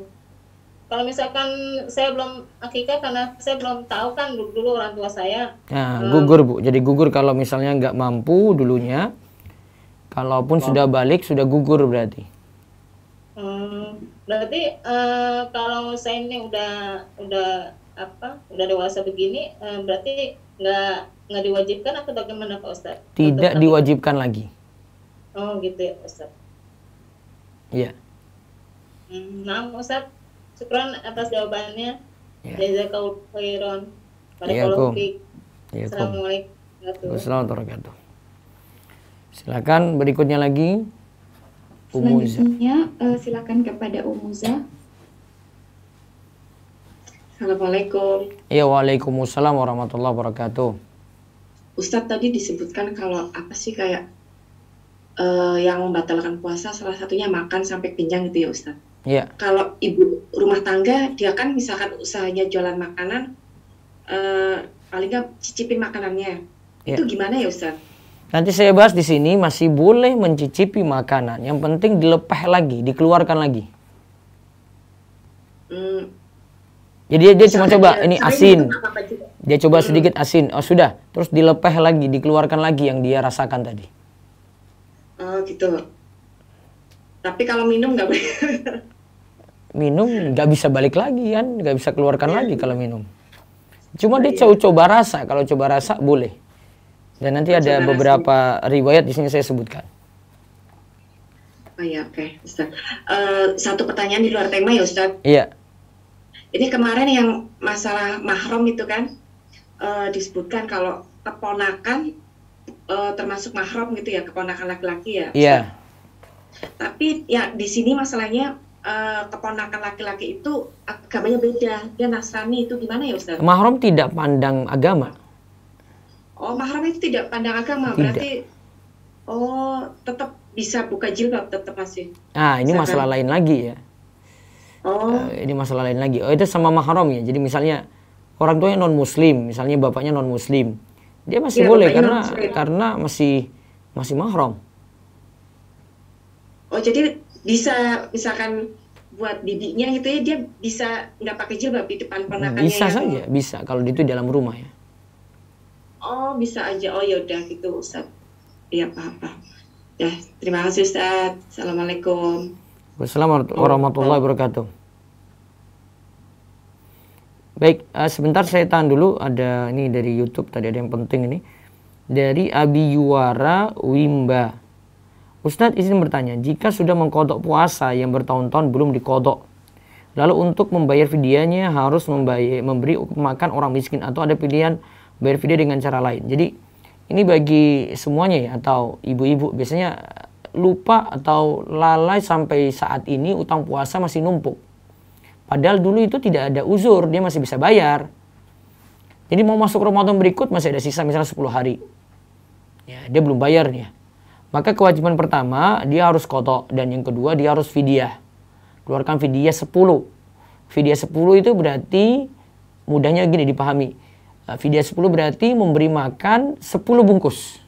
Kalau misalkan saya belum akikah karena saya belum tahu kan dulu orang tua saya. Nah, gugur Bu. Jadi gugur kalau misalnya nggak mampu dulunya. Kalaupun sudah balik, sudah gugur berarti. Berarti kalau saya ini udah dewasa begini, berarti nggak diwajibkan atau bagaimana Pak Ustadz? Tidak diwajibkan lagi. Oh gitu ya Pak Ustadz. Iya. Nah Ustadz, syukran atas jawabannya. Ya. Jazakallahu khairan. Assalamualaikum. Assalamualaikum. Wassalamualaikum warahmatullahi wabarakatuh. Silakan berikutnya lagi. Umuza. Selanjutnya silakan kepada Umuza. Assalamualaikum. Ya, waalaikumsalam warahmatullahi wabarakatuh. Ustadz tadi disebutkan kalau apa sih kayak yang membatalkan puasa salah satunya makan sampai kenyang gitu ya Ustadz. Iya. Kalau ibu rumah tangga dia kan misalkan usahanya jualan makanan, paling nggak cicipin makanannya. Ya. Itu gimana ya Ustadz? Nanti saya bahas di sini masih boleh mencicipi makanan. Yang penting dilepeh lagi, dikeluarkan lagi. Jadi dia cuma coba ini asin. Dia coba sedikit asin. Oh sudah, terus dilepeh lagi, dikeluarkan lagi yang dia rasakan tadi. Oh gitu. Tapi kalau minum nggak boleh. Minum nggak bisa balik lagi kan, nggak bisa keluarkan lagi kalau minum. Cuma dia coba rasa. Kalau coba rasa boleh. Dan nanti ada beberapa riwayat di sini saya sebutkan. Oh iya, oke, Ustaz. Satu pertanyaan di luar tema ya, Ustaz. Iya. Ini kemarin yang masalah mahram itu kan disebutkan kalau keponakan termasuk mahram gitu ya, keponakan laki-laki ya. Iya. Tapi ya di sini masalahnya keponakan laki-laki itu agamanya beda. Dia Nasrani, itu gimana ya, Ustaz? Mahram tidak pandang agama. Oh, mahram itu tidak pandang agama, Tidak. berarti tetap bisa buka jilbab tetap masih. Nah, ini masalah lain lagi ya. Oh. Ini masalah lain lagi. Oh, itu sama mahram ya. Jadi misalnya orang tuanya non muslim, misalnya bapaknya non muslim. Dia masih Ya, boleh bapaknya karena masih mahram. Oh, jadi bisa misalkan buat bibinya gitu ya, dia bisa nggak pakai jilbab di depan ponakannya. Bisa yang... saja, bisa kalau itu dalam rumah ya. Oh, bisa aja. Oh, ya udah gitu, Ustaz. Iya, paham. Ya, terima kasih, Ustaz. Assalamualaikum. Wassalamualaikum warahmatullahi wabarakatuh. Baik, sebentar saya tahan dulu. Ada ini dari YouTube tadi, ada yang penting ini. Dari Abi Yuwara Wimba. Ustadz izin bertanya, jika sudah mengkodok puasa yang bertahun-tahun belum dikodok, lalu untuk membayar fidyahnya harus memberi makan orang miskin atau ada pilihan bayar fidyah dengan cara lain. Jadi ini bagi semuanya ya, atau ibu-ibu biasanya lupa atau lalai sampai saat ini utang puasa masih numpuk. Padahal dulu itu tidak ada uzur, dia masih bisa bayar. Jadi mau masuk Ramadan berikut masih ada sisa misalnya 10 hari. Ya, dia belum bayar nih. Maka kewajiban pertama dia harus qadha, dan yang kedua dia harus fidyah. Keluarkan fidyah 10. Fidyah 10 itu berarti mudahnya gini dipahami. Fidyah 10 berarti memberi makan 10 bungkus.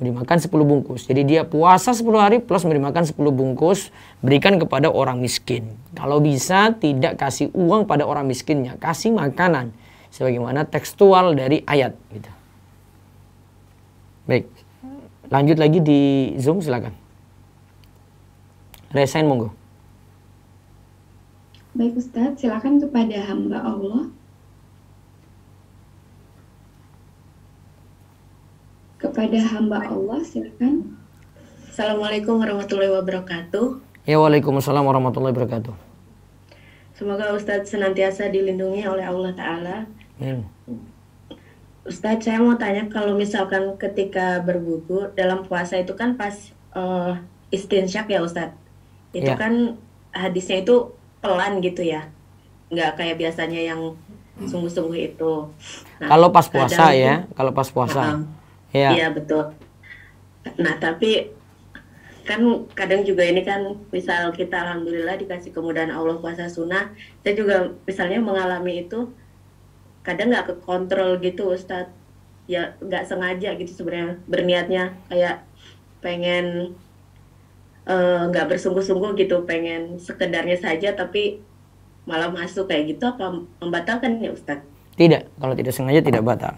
Beri makan 10 bungkus. Jadi dia puasa 10 hari plus memberi makan 10 bungkus, berikan kepada orang miskin. Kalau bisa tidak kasih uang pada orang miskinnya, kasih makanan sebagaimana tekstual dari ayat gitu. Baik. Lanjut lagi di Zoom, silakan. Resain monggo. Baik Ustadz, silakan kepada hamba Allah. Kepada hamba Allah, silakan. Assalamualaikum warahmatullahi wabarakatuh. Ya, waalaikumsalam warahmatullahi wabarakatuh. Semoga Ustadz senantiasa dilindungi oleh Allah Ta'ala. Ustadz, saya mau tanya, kalau misalkan ketika berwudu dalam puasa itu kan pas istinsyak ya Ustadz, itu Ya. kan hadisnya itu pelan gitu ya, nggak kayak biasanya yang sungguh-sungguh itu. Nah, Kalau pas puasa kadang ya, itu- kalau pas puasa. Iya Ya. betul. Nah tapi kan kadang juga ini kan misal kita alhamdulillah dikasih kemudahan Allah puasa sunnah, saya juga misalnya mengalami itu kadang nggak kekontrol gitu Ustadz. ya nggak sengaja gitu sebenarnya, berniatnya kayak pengen nggak bersungguh-sungguh gitu, pengen sekedarnya saja tapi malah masuk kayak gitu, apa membatalkan ya Ustadz? Tidak, kalau tidak sengaja tidak batal.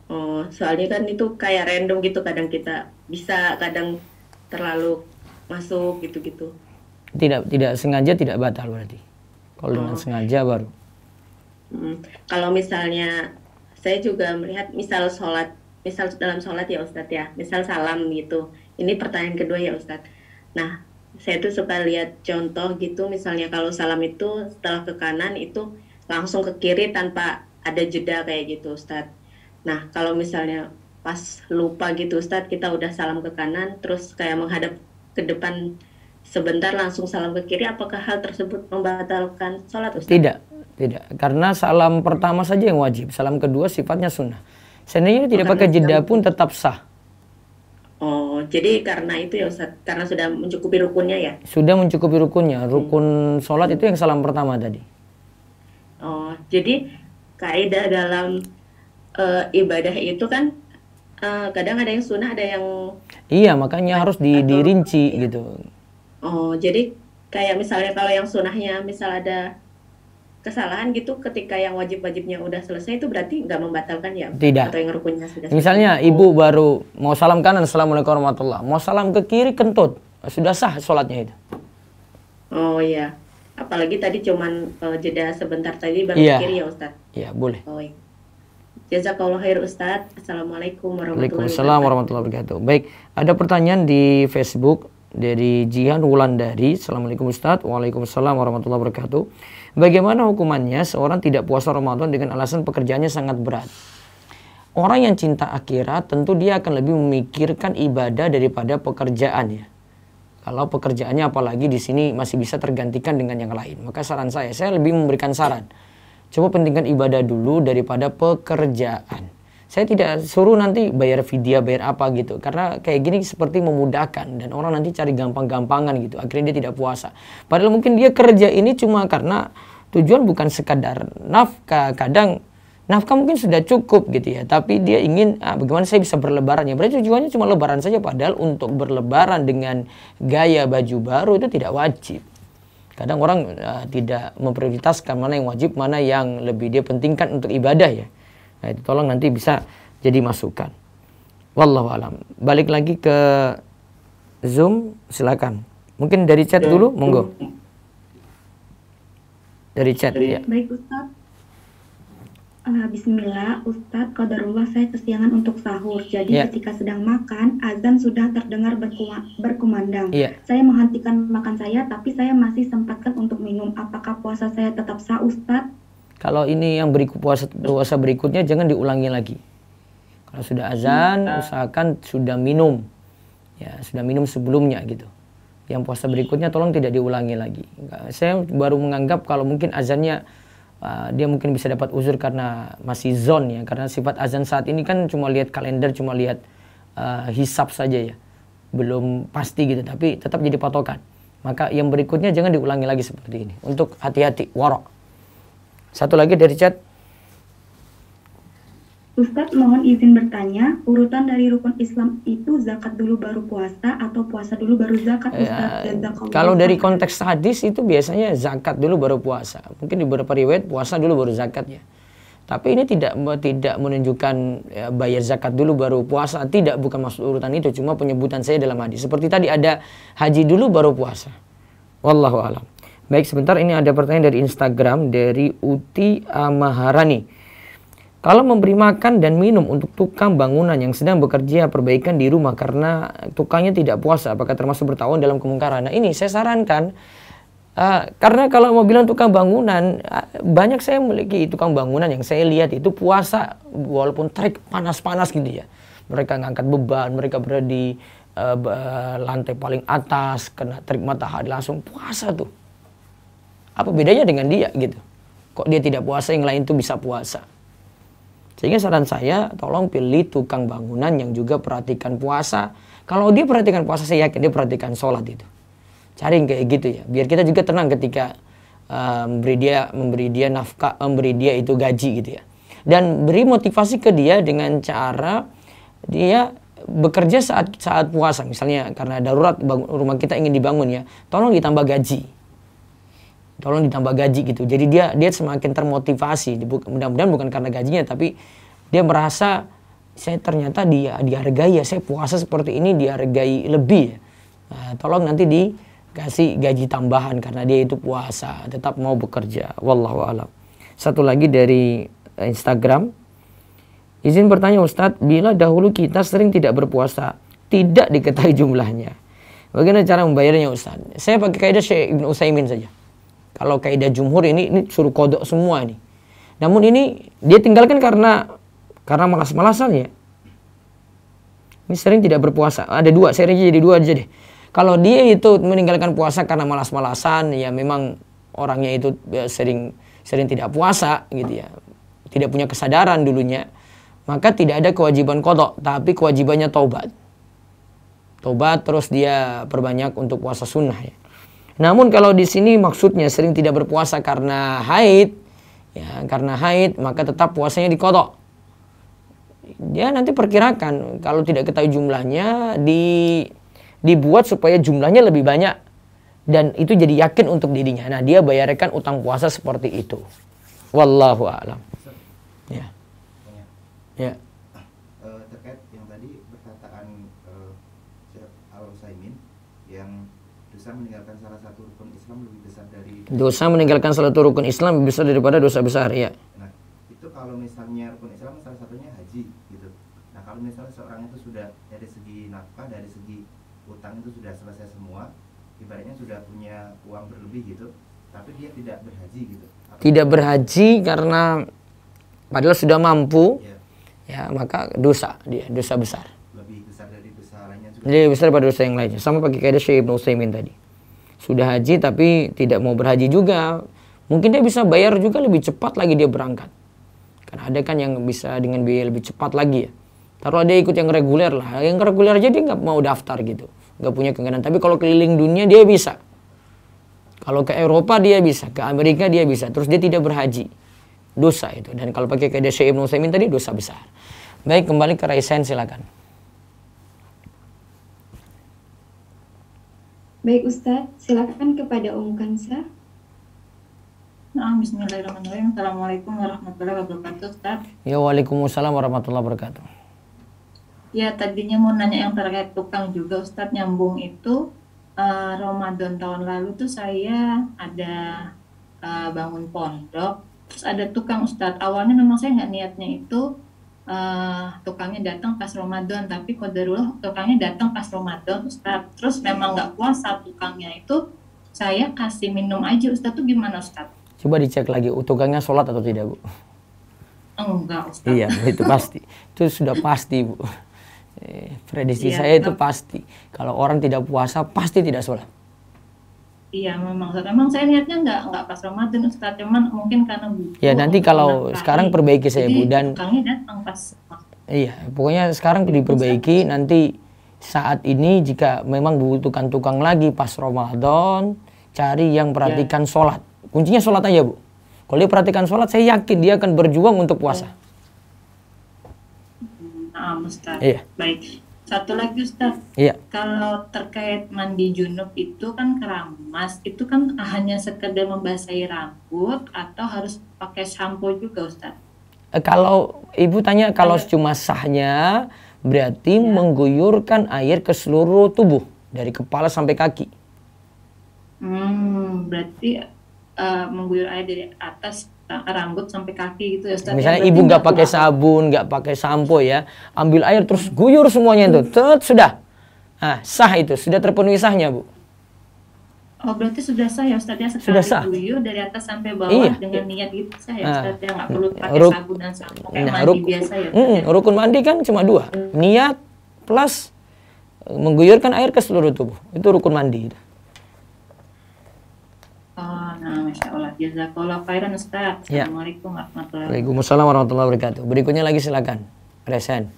Oh, soalnya kan itu kayak random gitu, kadang kita bisa, kadang terlalu masuk gitu-gitu. Tidak sengaja tidak batal berarti. Kalau dengan sengaja baru. Kalau misalnya saya juga melihat misal dalam sholat ya Ustadz ya, misal salam gitu. Ini pertanyaan kedua ya Ustadz. Nah, saya tuh suka lihat contoh gitu, misalnya kalau salam itu setelah ke kanan itu langsung ke kiri tanpa ada jeda kayak gitu Ustadz. Nah, kalau misalnya pas lupa gitu Ustadz, kita udah salam ke kanan terus kayak menghadap ke depan sebentar langsung salam ke kiri, apakah hal tersebut membatalkan sholat Ustadz? Tidak, karena salam pertama saja yang wajib, salam kedua sifatnya sunnah. Seandainya tidak pakai jeda pun tetap sah. Oh, jadi karena itu ya Ustadz, karena sudah mencukupi rukunnya ya? Sudah mencukupi rukunnya, rukun sholat itu yang salam pertama tadi. Oh, jadi kaidah dalam ibadah itu kan kadang ada yang sunnah, ada yang... Iya, makanya harus dirinci gitu. Oh, jadi kayak misalnya kalau yang sunnahnya misal ada kesalahan gitu, ketika yang wajib-wajibnya udah selesai itu berarti nggak membatalkan ya? Tidak. Atau yang rukunnya sudah misalnya selesai? Ibu baru mau salam kanan, assalamualaikum warahmatullah, mau salam ke kiri kentut, sudah sah sholatnya itu. Oh iya, apalagi tadi cuman jeda sebentar tadi baru Iya. ke kiri ya Ustadz? Iya, boleh. Oh iya. Jazakallah khair Ustadz. Assalamualaikum warahmatullahi Waalaikumsalam warahmatullahi wabarakatuh. Baik, ada pertanyaan di Facebook dari Jihan Wulandari. Assalamualaikum Ustadz. Waalaikumsalam warahmatullahi wabarakatuh. Bagaimana hukumannya seorang tidak puasa Ramadan dengan alasan pekerjaannya sangat berat? Orang yang cinta akhirat tentu dia akan lebih memikirkan ibadah daripada pekerjaannya. Kalau pekerjaannya apalagi di sini masih bisa tergantikan dengan yang lain, maka saran saya lebih memberikan saran. Coba pentingkan ibadah dulu daripada pekerjaan. Saya tidak suruh nanti bayar vidya, bayar apa gitu. Karena kayak gini seperti memudahkan. Dan orang nanti cari gampang-gampangan gitu. Akhirnya dia tidak puasa. Padahal mungkin dia kerja ini cuma karena tujuan bukan sekadar nafkah. Kadang nafkah mungkin sudah cukup gitu ya. Tapi dia ingin, bagaimana saya bisa berlebaran ya. Berarti tujuannya cuma lebaran saja. Padahal untuk berlebaran dengan gaya baju baru itu tidak wajib. Kadang orang tidak memprioritaskan mana yang wajib, mana yang lebih dia pentingkan untuk ibadah ya. Nah, itu tolong nanti bisa jadi masukan. Wallahu alam. Balik lagi ke Zoom, silakan. Mungkin dari chat dulu, monggo. Dari chat ya. Baik Ustadz. Bismillah, Ustadz, qadarullah saya kesiangan untuk sahur. Jadi ketika sedang makan, azan sudah terdengar berkumandang. Saya menghentikan makan saya, tapi saya masih sempatkan untuk minum. Apakah puasa saya tetap sah, Ustadz? Kalau ini yang puasa berikutnya jangan diulangi lagi. Kalau sudah azan, usahakan sudah minum. Ya, sudah minum sebelumnya gitu. Yang puasa berikutnya tolong tidak diulangi lagi. Saya baru menganggap kalau mungkin azannya dia mungkin bisa dapat uzur karena masih zon ya. Karena sifat azan saat ini kan cuma lihat kalender, cuma lihat hisab saja ya. Belum pasti gitu, tapi tetap jadi patokan. Maka yang berikutnya jangan diulangi lagi seperti ini. Untuk hati-hati, warok. Satu lagi dari chat. Ustadz, mohon izin bertanya, urutan dari rukun Islam itu zakat dulu baru puasa atau puasa dulu baru zakat, Ustadz? Kalau dari konteks hadis itu biasanya zakat dulu baru puasa. Mungkin di beberapa riwayat puasa dulu baru zakat ya. Tapi ini tidak menunjukkan bayar zakat dulu baru puasa. Tidak, bukan maksud urutan itu. Cuma penyebutan saya dalam hadis. Seperti tadi ada haji dulu baru puasa. Wallahu alam. Baik, sebentar, ini ada pertanyaan dari Instagram dari Uti Amaharani. Kalau memberi makan dan minum untuk tukang bangunan yang sedang bekerja perbaikan di rumah karena tukangnya tidak puasa, apakah termasuk bertawun dalam kemungkaran? Nah, ini saya sarankan, karena kalau mau bilang tukang bangunan, banyak saya memiliki tukang bangunan yang saya lihat itu puasa walaupun terik panas-panas gitu ya. Mereka ngangkat beban, mereka berada di lantai paling atas, kena terik matahari langsung puasa tuh. Apa bedanya dengan dia gitu? Kok dia tidak puasa, yang lain tuh bisa puasa? Sehingga saran saya, tolong pilih tukang bangunan yang juga perhatikan puasa. Kalau dia perhatikan puasa, saya yakin dia perhatikan sholat itu. Cari yang kayak gitu ya. Biar kita juga tenang ketika memberi dia nafkah, memberi dia itu gaji gitu ya. dan beri motivasi ke dia dengan cara dia bekerja saat puasa, misalnya karena darurat rumah kita ingin dibangun ya, tolong ditambah gaji, gitu. Jadi dia semakin termotivasi. Mudah-mudahan bukan karena gajinya, tapi dia merasa saya ternyata dia dihargai ya, saya puasa seperti ini dihargai lebih ya. Nah, tolong nanti dikasih gaji tambahan karena dia itu puasa, tetap mau bekerja. Wallahu a'lam. Satu lagi dari Instagram. Izin bertanya Ustadz, bila dahulu kita sering tidak berpuasa, tidak diketahui jumlahnya, bagaimana cara membayarnya Ustadz? Saya pakai kaidah Syekh Ibn Utsaimin saja. Kalau kaidah jumhur ini suruh kodok semua nih. Namun ini dia tinggalkan karena malas-malasan ya. Ini sering tidak berpuasa. Ada dua, saya rinci jadi dua aja deh. Kalau dia itu meninggalkan puasa karena malas-malasan, ya memang orangnya itu sering tidak puasa gitu ya. Tidak punya kesadaran dulunya. Maka tidak ada kewajiban kodok, tapi kewajibannya taubat. Taubat terus dia perbanyak untuk puasa sunnah ya. Namun kalau di sini maksudnya sering tidak berpuasa karena haid, ya karena haid, maka tetap puasanya dikodok. Dia nanti perkirakan kalau tidak ketahui jumlahnya dibuat supaya jumlahnya lebih banyak dan itu jadi yakin untuk dirinya. Nah dia bayarkan utang puasa seperti itu. Wallahu a'lam. Ya. Ya. Terkait yang tadi perkataan Syekh Al-Utsaimin yang dosa meninggalkan salah satu rukun Islam lebih besar dari dosa meninggalkan salah satu rukun Islam lebih besar daripada dosa besar ya. Nah, itu kalau misalnya rukun Islam salah satunya haji gitu. Nah, kalau misalnya seorang itu sudah dari segi nafkah, dari segi utang itu sudah selesai semua, ibaratnya sudah punya uang berlebih gitu, tapi dia tidak berhaji gitu. Tidak berhaji karena padahal sudah mampu. Ya, maka dosa besar. Lebih besar dari dosa lainnya juga. Lebih besar daripada dosa yang lainnya. Sama pakai kaidah Syekh Ibn Utsaimin tadi. Sudah haji tapi tidak mau berhaji juga. Mungkin dia bisa bayar juga lebih cepat lagi dia berangkat. Karena ada kan yang bisa dengan biaya lebih cepat lagi ya. Taruh dia ikut yang reguler lah. Yang reguler aja dia nggak mau daftar gitu. Nggak punya keinginan. Tapi kalau keliling dunia dia bisa. Kalau ke Eropa dia bisa. Ke Amerika dia bisa. Terus dia tidak berhaji. Dosa itu. Dan kalau pakai kaidah Syekh Ibn Utsaimin tadi dosa besar. Baik, kembali ke Raisen silakan. Baik Ustadz, silakan kepada Kansa. Nah, bismillahirrahmanirrahim. Assalamualaikum warahmatullahi wabarakatuh, Ustadz. Ya, waalaikumsalam warahmatullahi wabarakatuh. Ya, tadinya mau nanya yang terkait tukang juga, Ustadz, nyambung itu. Ramadan tahun lalu tuh saya ada bangun pondok, terus ada tukang Ustadz. Awalnya memang saya nggak niatnya itu tukangnya datang pas Ramadan, tapi qadarullah tukangnya datang pas Ramadan Ustadz. Terus memang nggak puasa tukangnya itu, saya kasih minum aja Ustadz. Tuh gimana Ustadz? Coba dicek lagi, tukangnya sholat atau tidak Bu? Enggak Ustadz. Iya, itu pasti. Itu sudah pasti Bu. Prediksi saya itu pasti. Kalau orang tidak puasa pasti tidak sholat. Iya memang Ustadz. Memang saya niatnya nggak pas Ramadan Ustadz. Cuman mungkin karena butuh. Ya nanti kalau sekarang perbaiki saya Bu, dan tukangnya datang pas. Iya, pokoknya sekarang diperbaiki. Nanti saat ini jika memang butuhkan tukang lagi pas Ramadan, cari yang perhatikan sholat. Kuncinya sholat aja Bu. Kalau dia perhatikan sholat, saya yakin dia akan berjuang untuk puasa. Nah, Ustadz. Iya. Baik. Satu lagi Ustadz. Iya. Kalau terkait mandi junub itu kan keramas, itu kan hanya sekedar membasahi rambut atau harus pakai sampo juga Ustadz? Kalau Ibu tanya kalau cuma sahnya, berarti mengguyurkan air ke seluruh tubuh dari kepala sampai kaki. Berarti mengguyur air dari atas rambut sampai kaki gitu ya Ustadz. Misalnya Ibu nggak pakai sabun, nggak pakai sampo ya, ambil air terus guyur semuanya itu, sudah. Nah, sah itu, sudah terpenuhi sahnya Bu. Oh berarti sudah sah ya Ustadz ya, sekali sudah sah. Guyur dari atas sampai bawah dengan niat gitu sah ya Ustadz ya, nggak perlu pakai sabun dan sampo kayak mandi biasa ya Ustadz. Rukun mandi kan cuma dua, niat plus mengguyurkan air ke seluruh tubuh, itu rukun mandi. Nah, Masya Allah. Jazakallah khairan Ustaz. Assalamualaikum warahmatullahi wabarakatuh. Waalaikumsalam warahmatullahi wabarakatuh. Berikutnya lagi silakan. Resen.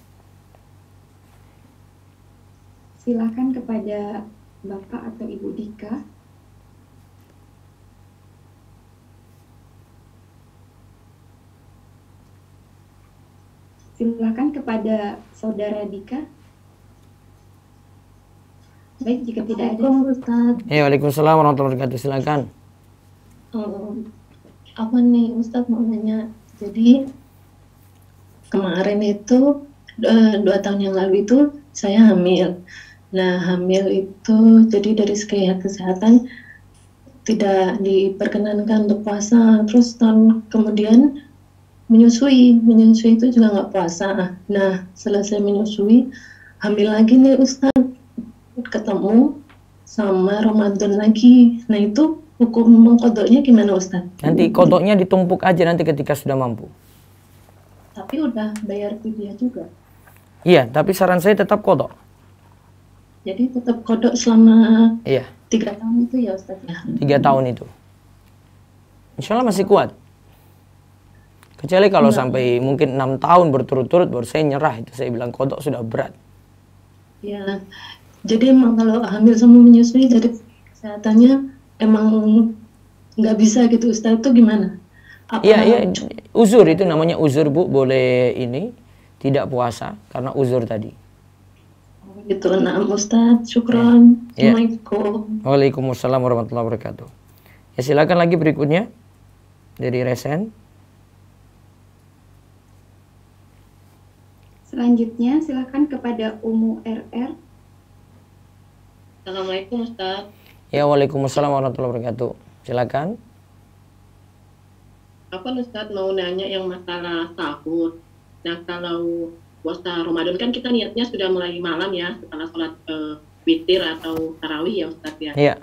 Silakan kepada Bapak atau Ibu Dika. Silakan kepada Saudara Dika. Baik, jika tidak ada. Ustaz. Ya, waalaikumsalam warahmatullahi wabarakatuh. Silakan. Apa nih Ustaz mau nanya? Jadi kemarin itu 2 tahun yang lalu itu saya hamil. Nah, hamil itu jadi dari segi kesehatan tidak diperkenankan untuk puasa. Terus tahun kemudian menyusui itu juga nggak puasa. Nah, selesai menyusui hamil lagi nih Ustaz, ketemu sama Ramadan lagi. Nah, itu hukum mengkodoknya gimana Ustaz? Nanti kodoknya ditumpuk aja nanti ketika sudah mampu. Tapi udah bayar fidyah juga. Iya, tapi saran saya tetap kodok. Jadi tetap kodok selama Iya, 3 tahun itu ya Ustaz ya? 3 tahun itu. Insya Allah masih kuat. Kecuali kalau sampai mungkin 6 tahun berturut-turut baru saya nyerah. Itu saya bilang kodok sudah berat. Ya, jadi emang kalau hamil sama menyusui dari kesehatannya emang nggak bisa gitu Ustaz, itu gimana? Iya, uzur itu namanya uzur Bu, boleh ini tidak puasa karena uzur tadi. Gitu, nah Ustaz, syukron. Ya. Assalamualaikum. Waalaikumsalam warahmatullahi wabarakatuh. Ya, silakan lagi berikutnya dari Resen. Selanjutnya silakan kepada Umu RR. Assalamualaikum Ustaz. Ya, waalaikumsalam warahmatullahi wabarakatuh. Silakan. Apa Ustaz mau nanya yang masalah sahur. Nah, kalau puasa Ramadan kan kita niatnya sudah mulai malam ya, setelah sholat witir atau tarawih ya Ustaz ya. Iya.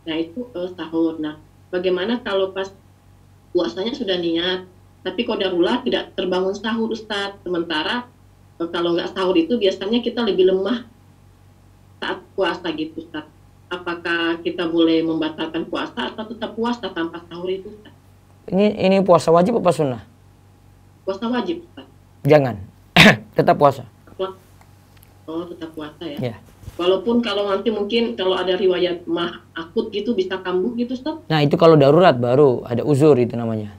Nah, itu sahur. Nah, bagaimana kalau pas puasanya sudah niat, tapi qadarullah tidak terbangun sahur Ustaz. Sementara kalau nggak sahur itu biasanya kita lebih lemah saat puasa gitu Ustaz. Apakah kita boleh membatalkan puasa atau tetap puasa tanpa sahur itu Ustaz? Ini puasa wajib apa sunnah? Puasa wajib Ustaz. Jangan. Tetap puasa. Oh, tetap puasa ya. Ya. Walaupun kalau nanti mungkin kalau ada riwayat mah akut gitu bisa kambuh gitu Ustaz. Nah, itu kalau darurat baru ada uzur itu namanya.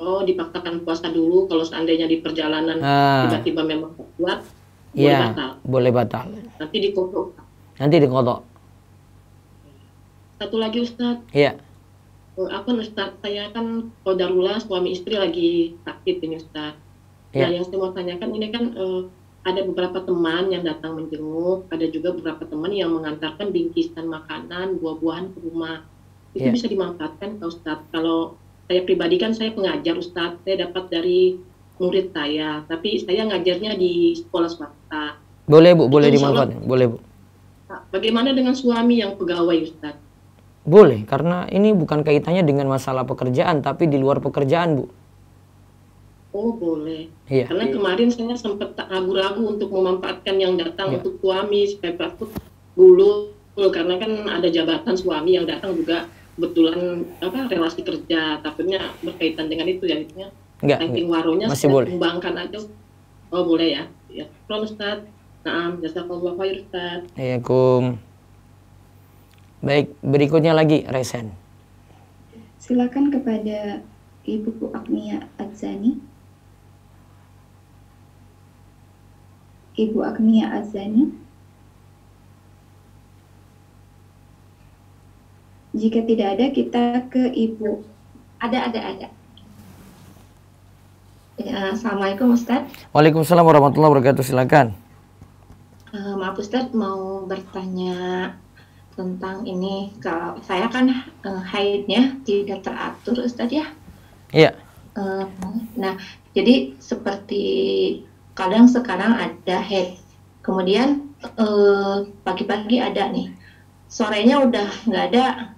Oh, dipaksakan puasa dulu kalau seandainya di perjalanan tiba-tiba memang kuat, boleh batal. Boleh batal. Nanti dikodok. Nanti dikodok. Satu lagi Ustaz. Iya. Apa Ustaz, saya kan qadarullah suami istri lagi sakit ini Ustaz. Nah, yang saya mau tanyakan ini kan ada beberapa teman yang datang menjenguk, ada juga beberapa teman yang mengantarkan bingkisan makanan, buah-buahan ke rumah. Itu bisa dimanfaatkan Pak Ustaz. Kalau saya pribadi kan saya pengajar Ustaz, saya dapat dari murid saya, tapi saya ngajarnya di sekolah swasta. Boleh Bu, boleh dimanfaatkan, boleh Bu. Bagaimana dengan suami yang pegawai Ustaz? Boleh, karena ini bukan kaitannya dengan masalah pekerjaan, tapi di luar pekerjaan Bu. Oh boleh, Iya. Karena kemarin saya sempat ragu-ragu untuk memanfaatkan yang datang untuk suami, supaya takut dulu, karena kan ada jabatan suami yang datang juga kebetulan relasi kerja, takutnya berkaitan dengan itu ya, Enggak, waronya masih boleh. Kembangkan aja. Oh boleh ya. Ya, Ustaz. Naam, jazakallahu khair Ustaz. Assalamualaikum. Baik, berikutnya lagi Resen. Silakan kepada Ibu Agnia Azani. Ibu Agnia Azani. Jika tidak ada, kita ke Ibu. Ada. Ya, Assalamualaikum Ustaz. Waalaikumsalam warahmatullahi wabarakatuh. Silakan. Maaf Ustaz, mau bertanya tentang ini. Kalau saya kan haidnya tidak teratur Ustaz ya. Iya. Nah, jadi seperti kadang sekarang ada haid, kemudian pagi-pagi ada nih, sorenya udah nggak ada.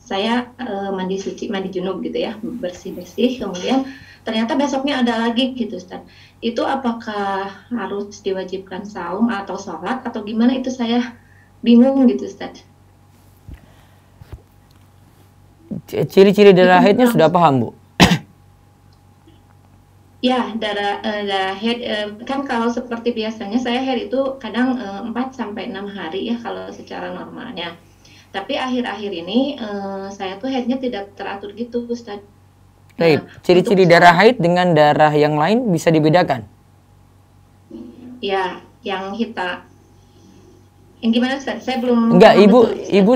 Saya mandi suci, mandi junub gitu ya, bersih-bersih, kemudian ternyata besoknya ada lagi gitu Ustaz. Itu apakah harus diwajibkan saum atau sholat atau gimana, itu saya bingung gitu Ustaz. Ciri-ciri darah haidnya sudah paham Bu? Ya, darah haid kan kalau seperti biasanya saya haid itu kadang 4-6 hari ya kalau secara normalnya. Tapi akhir-akhir ini saya tuh haidnya tidak teratur gitu Ustaz. Baik, ciri-ciri darah haid dengan darah yang lain bisa dibedakan? Ya, yang hitam. Yang gimana Ustaz? Saya belum Enggak, paham ibu betul, Ustaz. ibu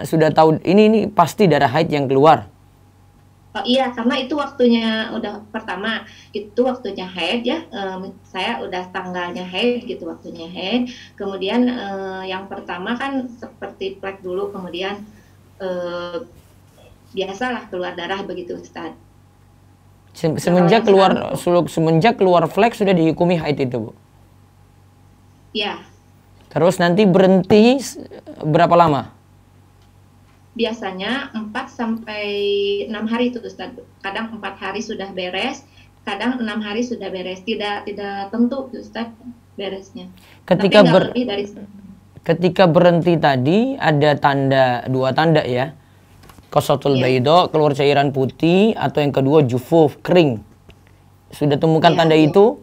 sudah tahu ini pasti darah haid yang keluar. Oh iya, karena itu waktunya udah pertama, itu waktunya haid ya. Saya udah tanggalnya haid gitu, waktunya haid. Kemudian yang pertama kan seperti flek dulu, kemudian biasalah keluar darah begitu Ustaz. Semenjak keluar flek sudah dihukumi haid itu, Bu. Ya, Terus nanti berhenti berapa lama? biasanya 4 sampai 6 hari itu Ustaz. Kadang 4 hari sudah beres, kadang 6 hari sudah beres. Tidak tentu Ustaz beresnya. Ketika Tapi nggak lebih dari ketika berhenti tadi ada dua tanda ya. Qasatul bayda, keluar cairan putih, atau yang kedua jufuf, kering. Sudah temukan tanda itu?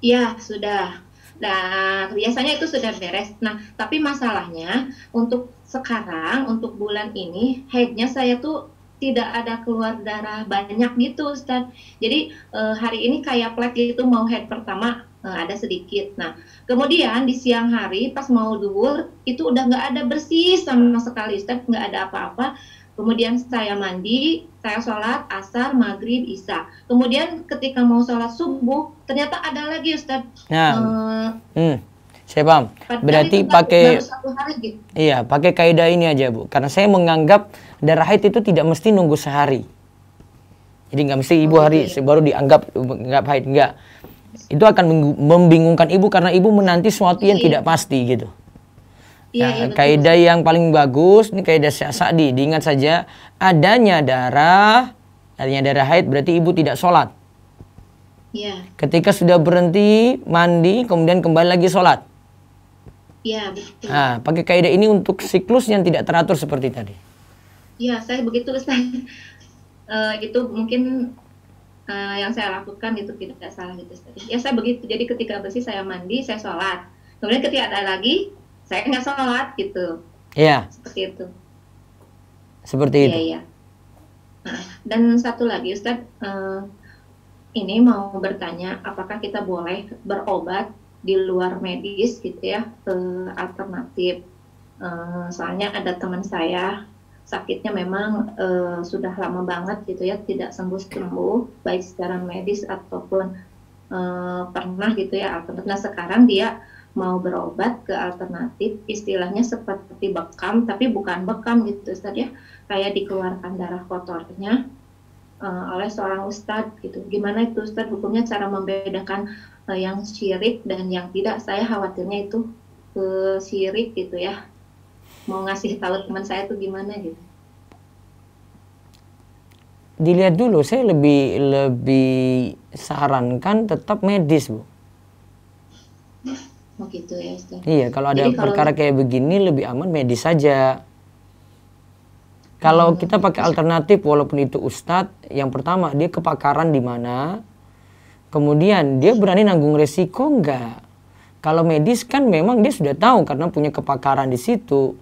Iya, sudah. Nah, biasanya itu sudah beres. Nah, tapi masalahnya untuk sekarang, untuk bulan ini, haidnya saya tuh tidak ada keluar darah banyak gitu, Ustaz. Jadi hari ini kayak flek itu mau haid pertama ada sedikit. Nah, kemudian di siang hari pas mau duhur itu udah nggak ada bersih sama sekali, Ustaz, nggak ada apa-apa. Kemudian saya mandi, saya sholat asar, maghrib, isya. Kemudian ketika mau sholat subuh, ternyata ada lagi Ustadz. Nah, saya paham. Berarti pakai gitu. Iya, pakai kaidah ini aja, Bu. Karena saya menganggap darah haid itu tidak mesti nunggu sehari. Jadi nggak mesti ibu hari baru dianggap nggak haid, nggak. Itu akan membingungkan ibu karena ibu menanti sesuatu yang tidak pasti gitu. Kaidah yang paling bagus ini kaidah Syekh Sa'di. Diingat saja, adanya darah haid berarti ibu tidak sholat. Iya. Ketika sudah berhenti mandi, kemudian kembali lagi sholat. Iya, betul. Nah, pakai kaidah ini untuk siklus yang tidak teratur seperti tadi. Iya, saya begitu Ustaz. Itu mungkin yang saya lakukan itu tidak salah gitu Ustaz. Ya saya begitu. Jadi ketika bersih saya mandi, saya sholat. Kemudian ketika ada lagi saya nggak sholat gitu. Iya. Seperti itu. Seperti itu. Iya. Nah, dan satu lagi Ustadz, ini mau bertanya, apakah kita boleh berobat di luar medis gitu ya, alternatif. Soalnya ada teman saya sakitnya memang sudah lama banget gitu ya, tidak sembuh-sembuh, baik secara medis ataupun pernah gitu ya alternatif. Nah sekarang dia mau berobat ke alternatif, istilahnya seperti bekam, tapi bukan bekam gitu Ustadz ya, kayak dikeluarkan darah kotornya oleh seorang Ustadz gitu. Gimana itu Ustadz hukumnya, cara membedakan yang syirik dan yang tidak? Saya khawatirnya itu syirik gitu ya. Mau ngasih tahu teman saya tuh gimana gitu. Dilihat dulu, saya lebih sarankan tetap medis, Bu. Oh gitu ya Ustaz. Iya, kalau ada perkara kayak begini lebih aman medis saja. Kalau kita pakai alternatif, walaupun itu ustadz, yang pertama dia kepakaran di mana, kemudian dia berani nanggung resiko enggak. Kalau medis kan memang dia sudah tahu karena punya kepakaran di situ.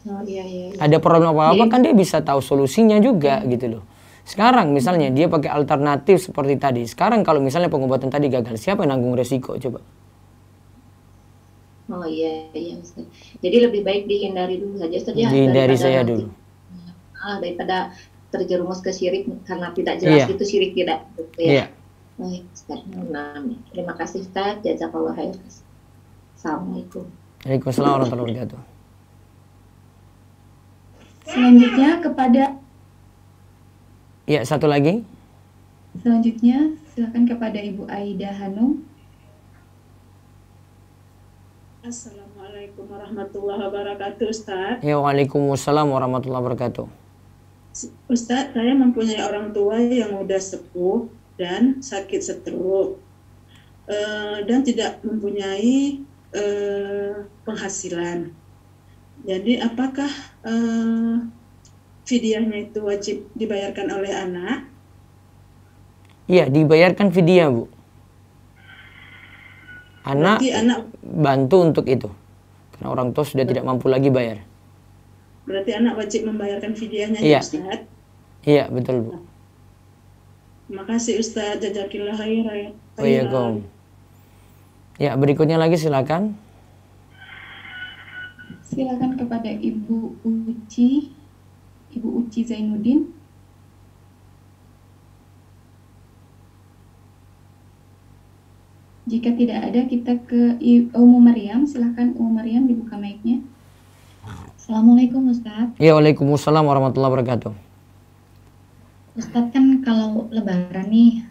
Oh, iya. Ada problem apa-apa kan dia bisa tahu solusinya juga gitu loh. Sekarang misalnya dia pakai alternatif seperti tadi. Sekarang kalau misalnya pengobatan tadi gagal, siapa yang nanggung resiko coba? Oh iya Ustaz. Jadi lebih baik dihindari dulu saja Ustaz ya. Dihindari saya dulu. Daripada terjerumus ke syirik karena tidak jelas itu syirik tidak gitu ya. Iya. Baik Ustaz. Terima kasih Ustaz. Jazakallah khair. Assalamualaikum. Waalaikumsalam warahmatullahi wabarakatuh. Selanjutnya kepada satu lagi. Selanjutnya silakan kepada Ibu Aida Hanum. Assalamualaikum warahmatullahi wabarakatuh, Ustaz. Ya, waalaikumsalam warahmatullahi wabarakatuh. Ustaz, saya mempunyai orang tua yang udah sepuh dan sakit stroke dan tidak mempunyai penghasilan. Jadi, apakah fidyahnya itu wajib dibayarkan oleh anak? Iya, dibayarkan fidyah, Bu. Anak bantu untuk itu karena orang tua sudah tidak mampu lagi bayar. Berarti anak wajib membayarkan fidyahnya ya Ustaz? Iya betul Bu. Terima kasih Ustaz, jazakillah khairan. Ya, berikutnya lagi silakan. Silakan kepada Ibu Uci Zainuddin. Jika tidak ada, kita ke Umu Maryam. Silakan Umu Maryam, dibuka mic-nya. Assalamualaikum Ustadz. Ya, waalaikumsalam warahmatullahi wabarakatuh. Ustadz, kan kalau lebaran nih,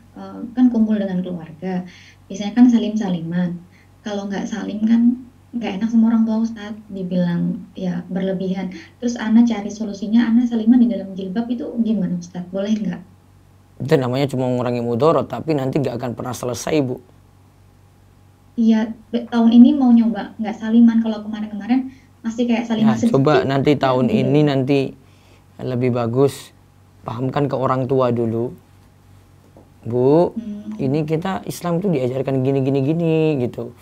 kan kumpul dengan keluarga. Biasanya kan salim-saliman. Kalau nggak salim kan nggak enak sama orang tua Ustadz. Dibilang ya berlebihan. Terus Ana cari solusinya, Ana saliman di dalam jilbab itu gimana Ustadz? Boleh nggak? Itu namanya cuma mengurangi mudorot, tapi nanti nggak akan pernah selesai, Bu. Iya, tahun ini mau nyoba nggak saliman. Kalau kemarin-kemarin masih kayak saliman sedikit. Coba nanti tahun ini nanti lebih bagus pahamkan ke orang tua dulu, Bu. Ini kita Islam itu diajarkan gini gitu,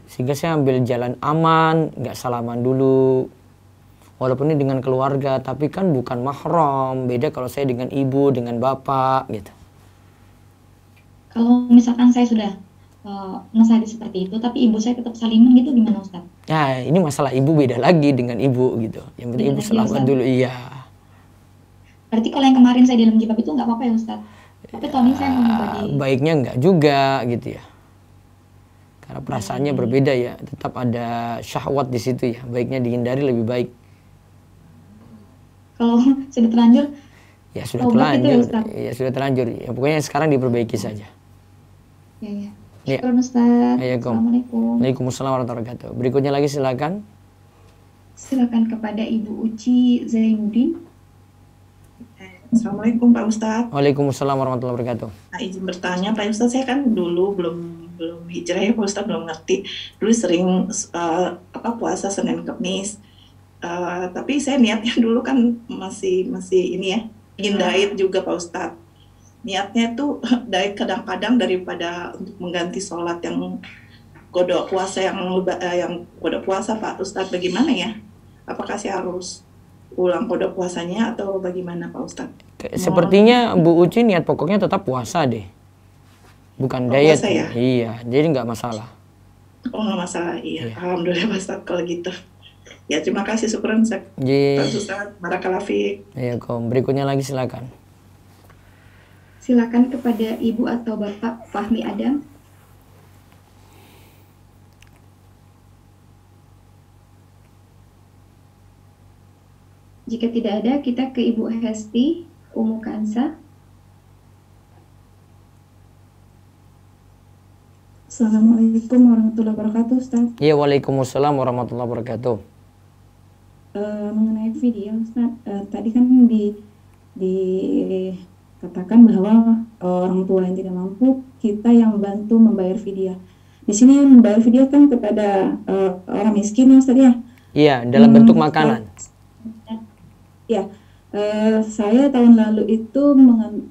sehingga saya ambil jalan aman, nggak salaman dulu. Walaupun ini dengan keluarga, tapi kan bukan mahram. Beda kalau saya dengan ibu, dengan bapak, gitu. Kalau misalkan saya sudah nasihati seperti itu, tapi ibu saya tetap saliman gitu, gimana Ustaz? Ya, ini masalah ibu beda lagi dengan ibu gitu. Yang penting ibu selamat dulu, iya. Berarti kalau yang kemarin saya di dalam jilbab itu nggak apa-apa ya Ustaz? Tapi tahun ini saya mau nyoba di... Baiknya nggak juga gitu ya. Karena perasaannya berbeda ya. Tetap ada syahwat di situ ya. Baiknya dihindari lebih baik. Kalau sudah terlanjur? Ya sudah terlanjur. Ya sudah terlanjur. Ya pokoknya sekarang diperbaiki saja. Ya. Ya. Ustaz. Assalamualaikum. Waalaikumsalam warahmatullahi wabarakatuh. Berikutnya lagi silakan. Silakan kepada Ibu Uci Zainuddin. Assalamualaikum Pak Ustadz. Waalaikumsalam warahmatullahi wabarakatuh. Nah, izin bertanya Pak Ustadz, saya kan dulu belum hijrah ya Pak Ustadz, belum ngerti. Dulu sering puasa Senin Kemis. Tapi saya niatnya dulu kan masih ini ya, ingin diet juga Pak Ustadz. Niatnya tuh diet kadang-kadang daripada untuk mengganti sholat yang kodok puasa yang kodok puasa Pak Ustadz, bagaimana ya? Apakah saya harus ulang kodok puasanya atau bagaimana Pak Ustadz? Sepertinya Bu Uci niat pokoknya tetap puasa deh, bukan diet ya? Iya, jadi nggak masalah. Oh nggak masalah, iya. Alhamdulillah Pak Ustadz kalau gitu. Ya terima kasih, syukuran Ustadz. Pak Ustadz, barakallahu fiik. Iya, berikutnya lagi silakan. Silakan kepada Ibu atau Bapak Fahmi Adam. Jika tidak ada, kita ke Ibu Hesti Umu Kansa. Assalamualaikum warahmatullahi wabarakatuh, Ustaz. Iya, waalaikumsalam warahmatullahi wabarakatuh. Mengenai video, Ustaz, tadi kan dikatakan bahwa orang tua yang tidak mampu, kita yang membantu membayar fidyah. Di sini membayar fidyah kan kepada orang miskin ya, Ustaz ya? Iya, dalam bentuk makanan. Ya, saya tahun lalu itu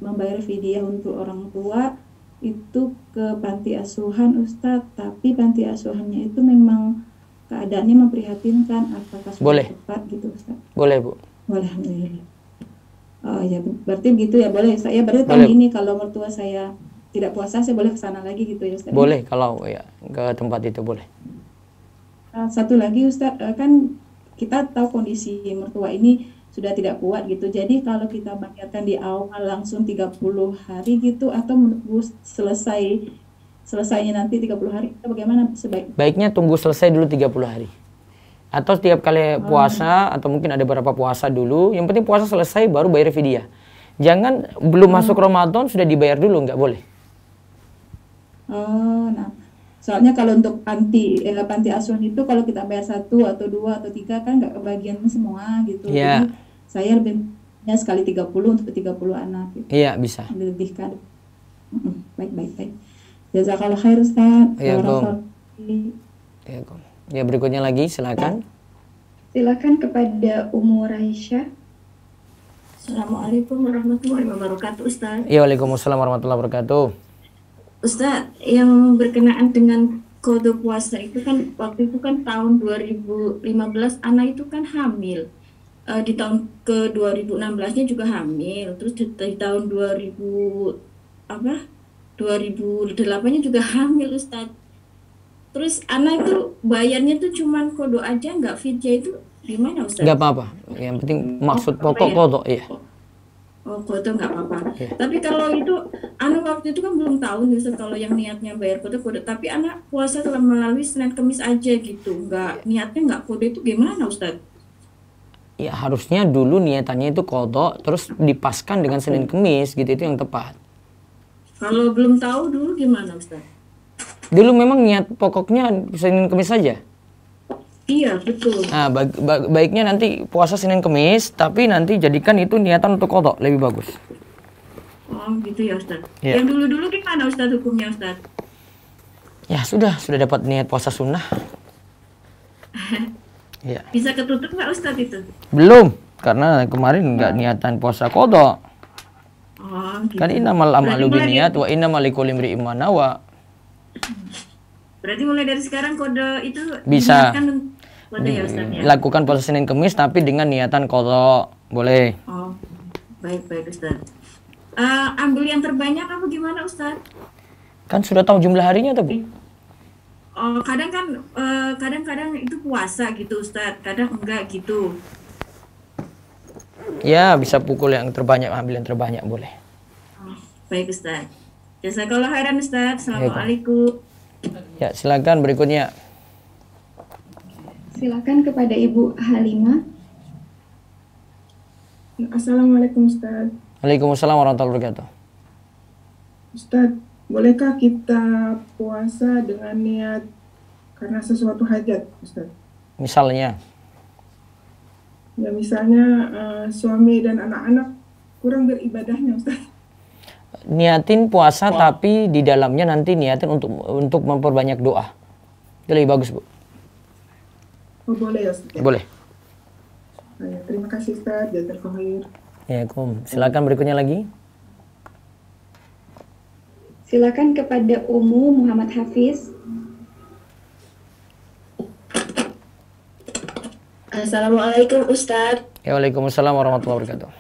membayar fidyah untuk orang tua itu ke panti asuhan Ustadz, tapi panti asuhannya itu memang keadaannya memprihatinkan. Apakah sudah tepat gitu Ustadz? Boleh Bu. Boleh, alhamdulillah. Oh ya, berarti begitu ya, boleh. Saya berarti tahun ini kalau mertua saya tidak puasa, saya boleh ke sana lagi gitu ya Ustadz? Boleh, kalau ya ke tempat itu boleh. Satu lagi Ustadz, kan kita tahu kondisi mertua ini sudah tidak kuat gitu. Jadi kalau kita bayarkan di awal langsung 30 hari gitu, atau menunggu selesainya nanti 30 hari, kita bagaimana sebaiknya? Baiknya tunggu selesai dulu 30 hari. Atau setiap kali puasa, atau mungkin ada beberapa puasa dulu, yang penting puasa selesai baru bayar fidyah. Jangan belum masuk Ramadan sudah dibayar dulu, nggak boleh. Nah. Soalnya kalau untuk panti asuhan itu kalau kita bayar 1 atau 2 atau 3 kan nggak kebagian semua gitu. Yeah. Jadi saya lebihnya sekali 30 untuk 30 anak gitu. Iya, bisa. Dilebihkan. Baik. Jazakallah khair Ustaz. Ya, berikutnya lagi silakan. Silakan kepada Umu Raisya. Assalamualaikum warahmatullahi wabarakatuh Ustaz. Iya, waalaikumsalam warahmatullahi wabarakatuh. Ustaz, yang berkenaan dengan kode puasa itu kan waktu itu kan tahun 2015 anak itu kan hamil. Di tahun ke 2016-nya juga hamil. Terus di tahun 2008-nya juga hamil Ustaz. Terus anak itu bayarnya tuh cuman kodok aja, nggak fidyah itu gimana Ustaz? Nggak apa-apa. Yang penting maksud apa pokok ya? kodok, iya. Oh, kodok nggak apa-apa. Iya. Tapi kalau itu anak waktu itu kan belum tahu nih Ustaz, kalau yang niatnya bayar kodok. Tapi anak puasa telah melalui Senin Kemis aja gitu, niatnya nggak kodok, itu gimana Ustaz? Ya harusnya dulu niatannya itu kodok, terus dipaskan dengan Senin Kemis gitu, itu yang tepat. Kalau belum tahu dulu gimana Ustaz? Dulu memang niat pokoknya Senin Kemis saja. Iya betul. Nah, baiknya nanti puasa Senin Kemis, tapi nanti jadikan itu niatan untuk kodok, lebih bagus. Oh gitu ya Ustaz. Iya. Yang dulu-dulu gimana Ustaz hukumnya Ustaz? Ya sudah dapat niat puasa sunnah. Ya. Bisa ketutup nggak Ustaz itu? Belum, karena kemarin nggak niatan puasa kodok. Oh gitu. Kan innamal amalu Berarti mulai binniyat wa innamal likulli imri'in ma nawa. Berarti mulai dari sekarang kode itu Bisa. diniatkan kode ya Ustaz ya? Lakukan puasa Senin Kemis tapi dengan niatan kodok, boleh. Oh, baik Ustaz. Ambil yang terbanyak apa gimana Ustaz? Kan sudah tahu jumlah harinya tuh, Bu? Oh, kadang-kadang itu puasa gitu Ustaz, kadang enggak gitu. Ya, bisa pukul yang terbanyak, ambil yang terbanyak boleh. Oh, baik Ustaz. Jazakallah khairan Ustaz. Assalamualaikum. Ya, silakan berikutnya. Silakan kepada Ibu Halimah. Assalamualaikum Ustaz. Waalaikumsalam warahmatullahi wabarakatuh. Ustaz, bolehkah kita puasa dengan niat karena sesuatu hajat, Ustaz? Misalnya? Ya misalnya suami dan anak-anak kurang beribadahnya, Ustaz. Niatin puasa tapi di dalamnya nanti niatin untuk memperbanyak doa. Itu lebih bagus, Bu. Oh boleh ya Ustaz? Boleh. Ya, terima kasih Ustaz. Jazakallahu khair. Ya, silakan berikutnya lagi. Silakan kepada Umu Muhammad Hafiz. Assalamualaikum Ustadz. Ya, waalaikumsalam warahmatullahi wabarakatuh.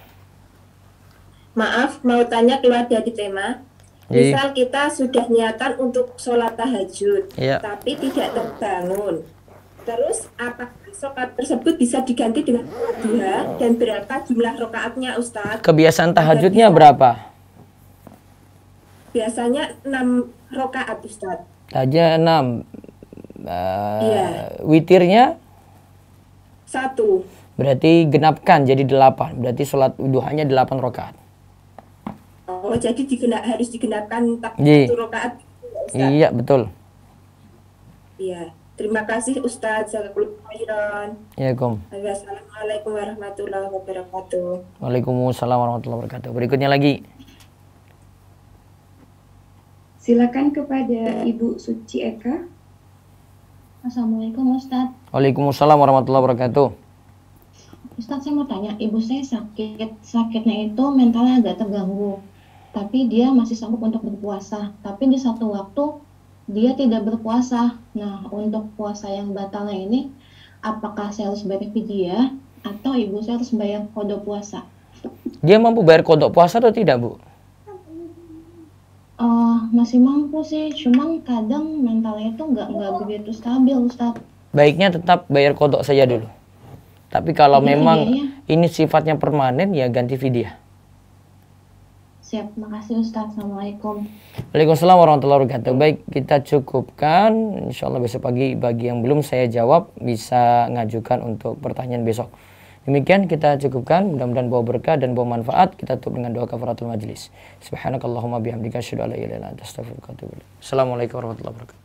Maaf, mau tanya keluar dari tema. Misal kita sudah niatan untuk sholat tahajud, tapi tidak terbangun. Terus apakah sholat tersebut bisa diganti dengan sholat duha dan berapa jumlah rakaatnya Ustadz? Kebiasaan tahajudnya berapa? Biasanya 6 rakaat Ustadz. Aja 6. Witirnya? 1. Berarti genapkan jadi 8. Berarti sholat duhanya 8 rakaat. Oh, jadi harus digenapkan 1 rakaat. Iya, betul. Iya. Terima kasih Ustadz. Ya, Assalamualaikum warahmatullahi wabarakatuh. Waalaikumsalam warahmatullahi wabarakatuh. Berikutnya lagi. Silakan kepada Ibu Suci Eka. Assalamualaikum Ustadz. Waalaikumsalam warahmatullahi wabarakatuh. Ustadz, saya mau tanya, ibu saya sakitnya itu mentalnya agak terganggu, tapi dia masih sanggup untuk berpuasa. Tapi di satu waktu dia tidak berpuasa. Nah, untuk puasa yang batalnya ini, apakah saya harus bayar fidyah atau ibu saya harus bayar qada puasa? Dia mampu bayar qada puasa atau tidak, Bu? Masih mampu sih, cuman kadang mentalnya itu nggak begitu stabil, Ustadz. Baiknya tetap bayar qada saja dulu. Tapi kalau memang ini sifatnya permanen, ya ganti fidyah. Siap, makasih Ustadz. Assalamualaikum. Waalaikumsalam warahmatullahi wabarakatuh. Baik, kita cukupkan. Insya Allah besok pagi bagi yang belum saya jawab bisa ngajukan untuk pertanyaan besok. Demikian kita cukupkan. Mudah-mudahan bawa berkah dan bawa manfaat. Kita tutup dengan doa kafaratul majlis. Subhanakallahumma bihamdika asyhadu an la ilaha illa anta astaghfiruka wa atubu ilaik. Assalamualaikum warahmatullahi wabarakatuh.